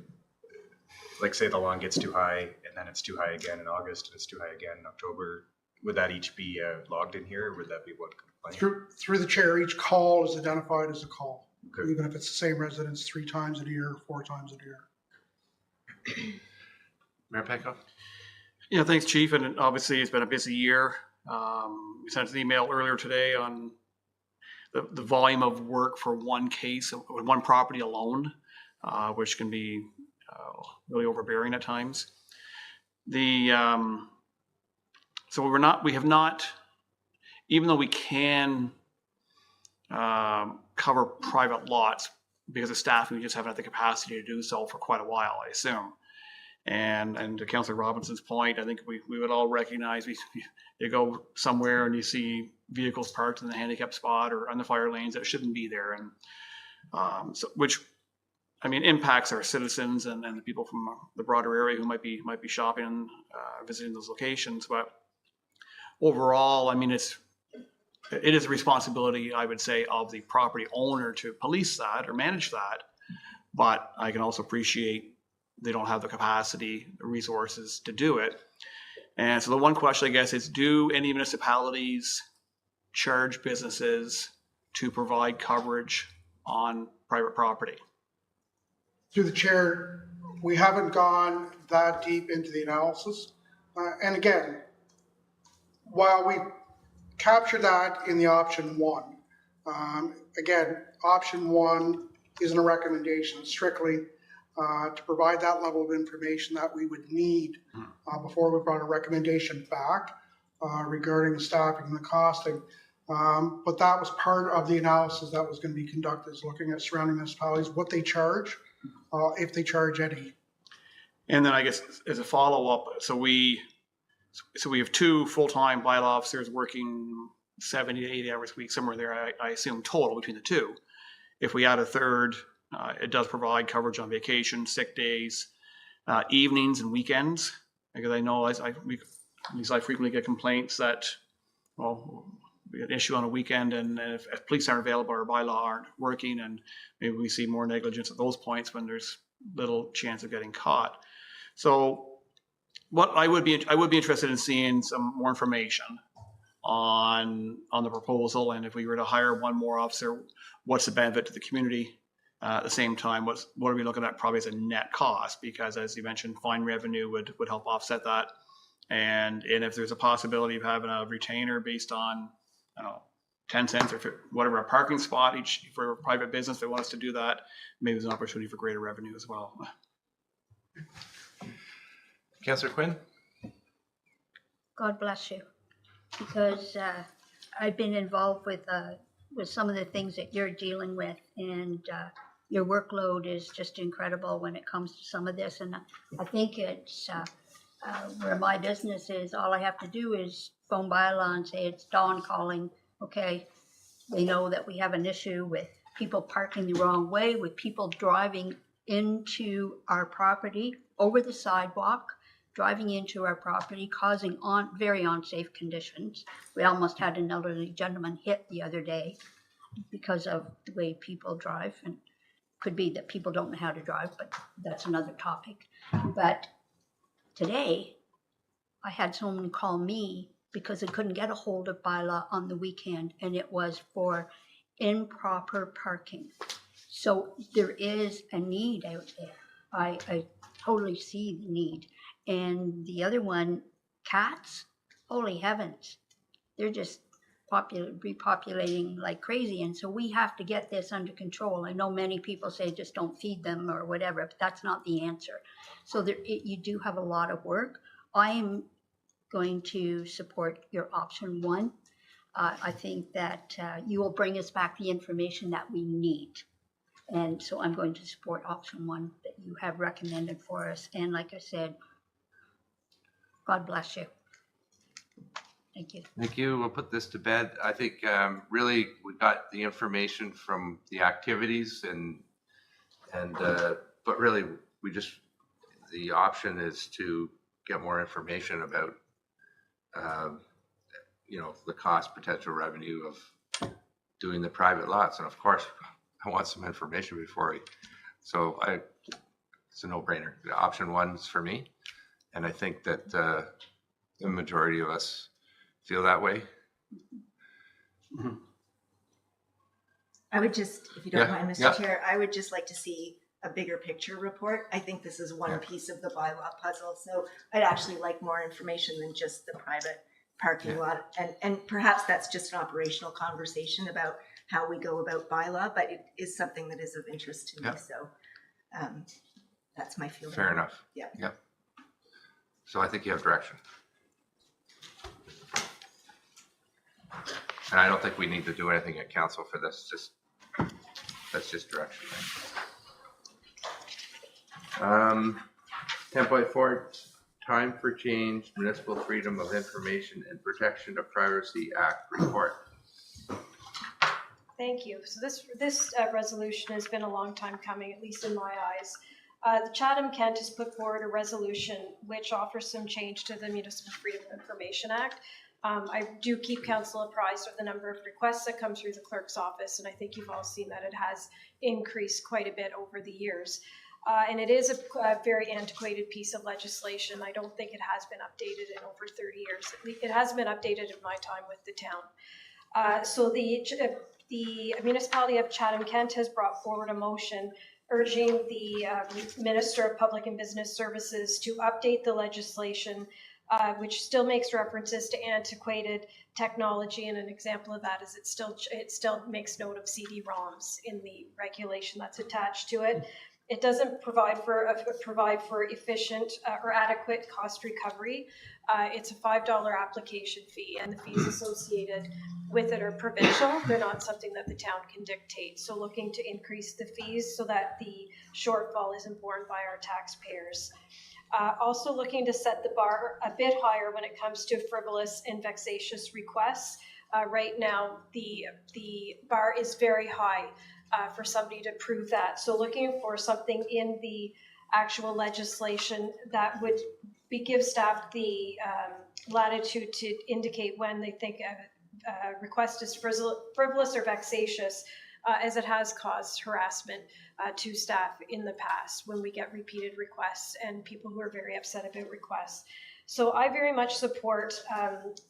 like say the lawn gets too high and then it's too high again in August and it's too high again in October? Would that each be logged in here, or would that be one complaint? Through the chair, each call is identified as a call, Okay. even if it's the same residence 3 times a year, 4 times a year. Mayor Petco? Yeah, thanks, Chief. And obviously, it's been a busy year. We sent an email earlier today on the volume of work for one case, one property alone, which can be really overbearing at times. So we have not, even though we can cover private lots because of staffing, we just haven't had the capacity to do so for quite a while, I assume. And to Councillor Robinson's point, I think we would all recognize you go somewhere and you see vehicles parked in the handicap spot or on the fire lanes that shouldn't be there, and which impacts our citizens and the people from the broader area who might be shopping and visiting those locations. But overall, it is a responsibility, I would say, of the property owner to police that or manage that. But I can also appreciate they don't have the capacity, the resources to do it. And so the one question, I guess, is, do any municipalities charge businesses to provide coverage on private property? through the chair, we haven't gone that deep into the analysis. And again, while we capture that in the option one, again, option one isn't a recommendation, strictly to provide that level of information that we would need before we brought a recommendation back regarding the staffing and the costing. But that was part of the analysis that was going to be conducted, is looking at surrounding municipalities, what they charge, if they charge any. And then I guess as a follow-up, so we have 2 full-time bylaw officers working 70 to 80 hours a week, somewhere there, I assume total between the 2. If we add a third, it does provide coverage on vacation, sick days, evenings and weekends. Because I know I frequently get complaints that, well, we get an issue on a weekend, and if police aren't available or bylaw aren't working, and maybe we see more negligence at those points when there's little chance of getting caught. So what I would be interested in seeing some more information on the proposal, and if we were to hire one more officer, what's the benefit to the community? At the same time, what are we looking at probably as a net cost? Because as you mentioned, fine revenue would help offset that. And if there's a possibility of having a retainer based on, I don't know, 10 cents or whatever, a parking spot each for a private business that wants to do that, maybe there's an opportunity for greater revenue as well. Councillor Quinn? God bless you, because I've been involved with some of the things that you're dealing with, and your workload is just incredible when it comes to some of this. And I think it's where my business is, all I have to do is phone bylaw and say it's Dawn calling. Okay, they know that we have an issue with people parking the wrong way, with people driving into our property over the sidewalk, driving into our property, causing very unsafe conditions. We almost had an elderly gentleman hit the other day because of the way people drive, and could be that people don't know how to drive, but that's another topic. But today, I had someone call me because they couldn't get a hold of bylaw on the weekend, and it was for improper parking. So there is a need out there. I totally see the need. And the other one, cats, holy heavens, they're just repopulating like crazy. And so we have to get this under control. I know many people say just don't feed them or whatever, but that's not the answer. So you do have a lot of work. I am going to support your option one. I think that you will bring us back the information that we need. And so I'm going to support option one that you have recommended for us. And like I said, God bless you. Thank you. Thank you. We'll put this to bed. I think really we got the information from the activities but really the option is to get more information about the cost potential revenue of doing the private lots. And of course, I want some information before it's a no-brainer. Option one is for me. And I think that the majority of us feel that way. Mm-hmm. I would just, if you don't mind, Mr. Chair, I would just like to see a bigger picture report. I think this is one piece of the bylaw puzzle. So I'd actually like more information than just the private parking lot. And perhaps that's just an operational conversation about how we go about bylaw, but it is something that is of interest to me. So that's my feeling. Fair enough. Yeah. Yep. So I think you have direction. And I don't think we need to do anything at council for this. That's just direction. 10.4, time for change, Municipal Freedom of Information and Protection of Privacy Act report. Thank you. So this resolution has been a long time coming, at least in my eyes. The Chatham-Kent has put forward a resolution which offers some change to the Municipal Freedom of Information Act. I do keep council apprised of the number of requests that come through the clerk's office, and I think you've all seen that it has increased quite a bit over the years. And it is a very antiquated piece of legislation. I don't think it has been updated in over 30 years. It hasn't been updated in my time with the town. So the municipality of Chatham-Kent has brought forward a motion urging the Minister of Public and Business Services to update the legislation, which still makes references to antiquated technology. And an example of that is it still makes note of CD-ROMs in the regulation that's attached to it. It doesn't provide for efficient or adequate cost recovery. It's a $5 application fee, and the fees associated with it are provincial. They're not something that the town can dictate. So looking to increase the fees so that the shortfall isn't borne by our taxpayers. Also looking to set the bar a bit higher when it comes to frivolous and vexatious requests. Right now, the bar is very high for somebody to prove that. So looking for something in the actual legislation that would give staff the latitude to indicate when they think a request is frivolous or vexatious, as it has caused harassment to staff in the past when we get repeated requests and people who are very upset about requests. So I very much support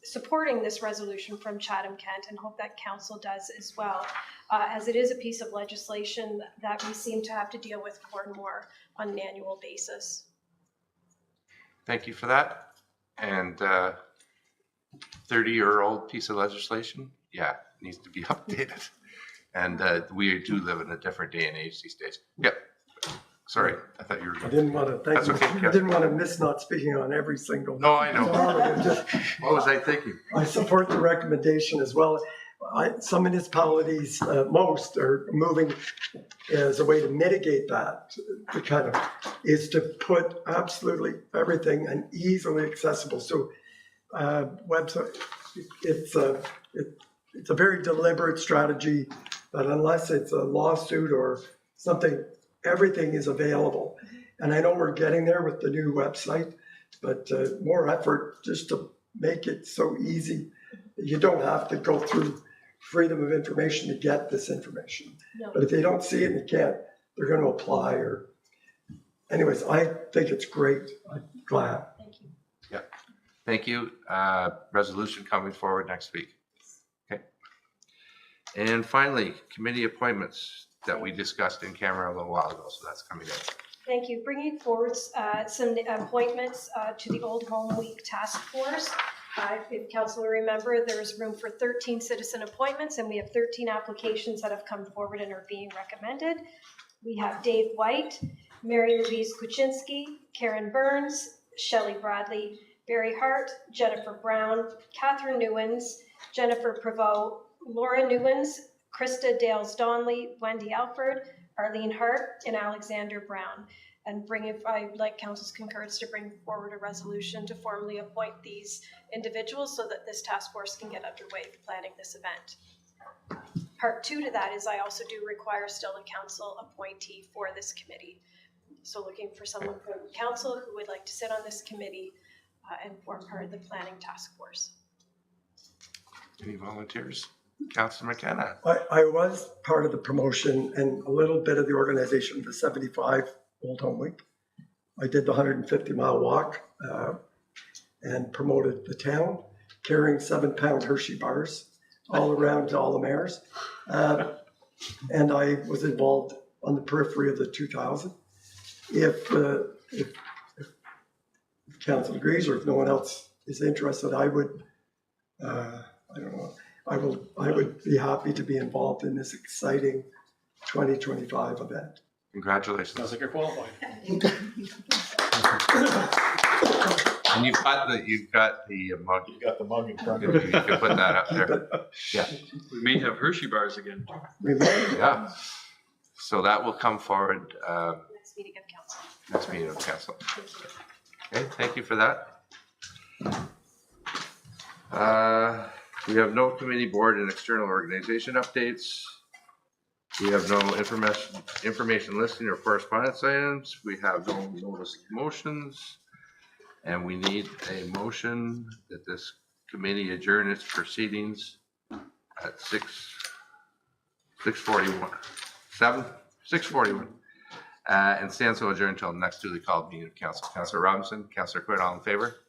supporting this resolution from Chatham-Kent and hope that council does as well, as it is a piece of legislation that we seem to have to deal with more and more on an annual basis. Thank you for that. And 30-year-old piece of legislation, yeah, needs to be updated. And we do live in a different day and age these days. Yep. Sorry, I thought you were. I didn't want to thank That's you. okay, I didn't want to miss not speaking on every single. No, I know. Just- What was I thinking? I support the recommendation as well. Some municipalities, most are moving as a way to mitigate that, is to put absolutely everything and easily accessible. So website, it's a very deliberate strategy, but unless it's a lawsuit or something, everything is available. And I know we're getting there with the new website, but more effort just to make it so easy. You don't have to go through freedom of information to get this information. No. But if they don't see it and can't, they're going to apply. Or, anyways, I think it's great. I'm glad. Thank you. Yeah. Thank you. Resolution coming forward next week. Okay. And finally, committee appointments that we discussed in camera a little while ago. So that's coming in. Thank you. Bringing forward some appointments to the Old Home Week Task Force. If council will remember, there is room for 13 citizen appointments, and we have 13 applications that have come forward and are being recommended. We have Dave White, Mary Louise Kuczynski, Karen Burns, Shelley Bradley, Barry Hart, Jennifer Brown, Catherine Newens, Jennifer Prevost, Laura Newens, Krista Dales-Donley, Wendy Alford, Arlene Hart, and Alexander Brown. And I'd like council's concurrence to bring forward a resolution to formally appoint these individuals so that this task force can get underway planning this event. Part 2 to that is I also do require still a council appointee for this committee. So looking for someone from council who would like to sit on this committee and form part of the planning task force. Any volunteers? Councilor McKenna. I was part of the promotion and a little bit of the organization of the 75 Old Home Week. I did the 150-mile walk and promoted the town, carrying 7-pound Hershey bars all around to all the mayors. And I was involved on the periphery of the 2000. If council agrees, or if no one else is interested, I would, I don't know, I would be happy to be involved in this exciting 2025 event. Congratulations. Sounds like you're qualified. And you've got the mug. You got the mug in front You of you. can put that up there. Yeah. We may have Hershey bars again. Yeah. So that will come forward Next meeting of council. next meeting of council. Thank you. Okay, thank you for that. We have no committee, board, and external organization updates. We have no information listing or correspondence items. We have no notice of motions. And we need a motion that this committee adjourn its proceedings at 6:41. And stand so adjourned until next duly called meeting of council. Councilor Robinson, Councilor Quinn, all in favor?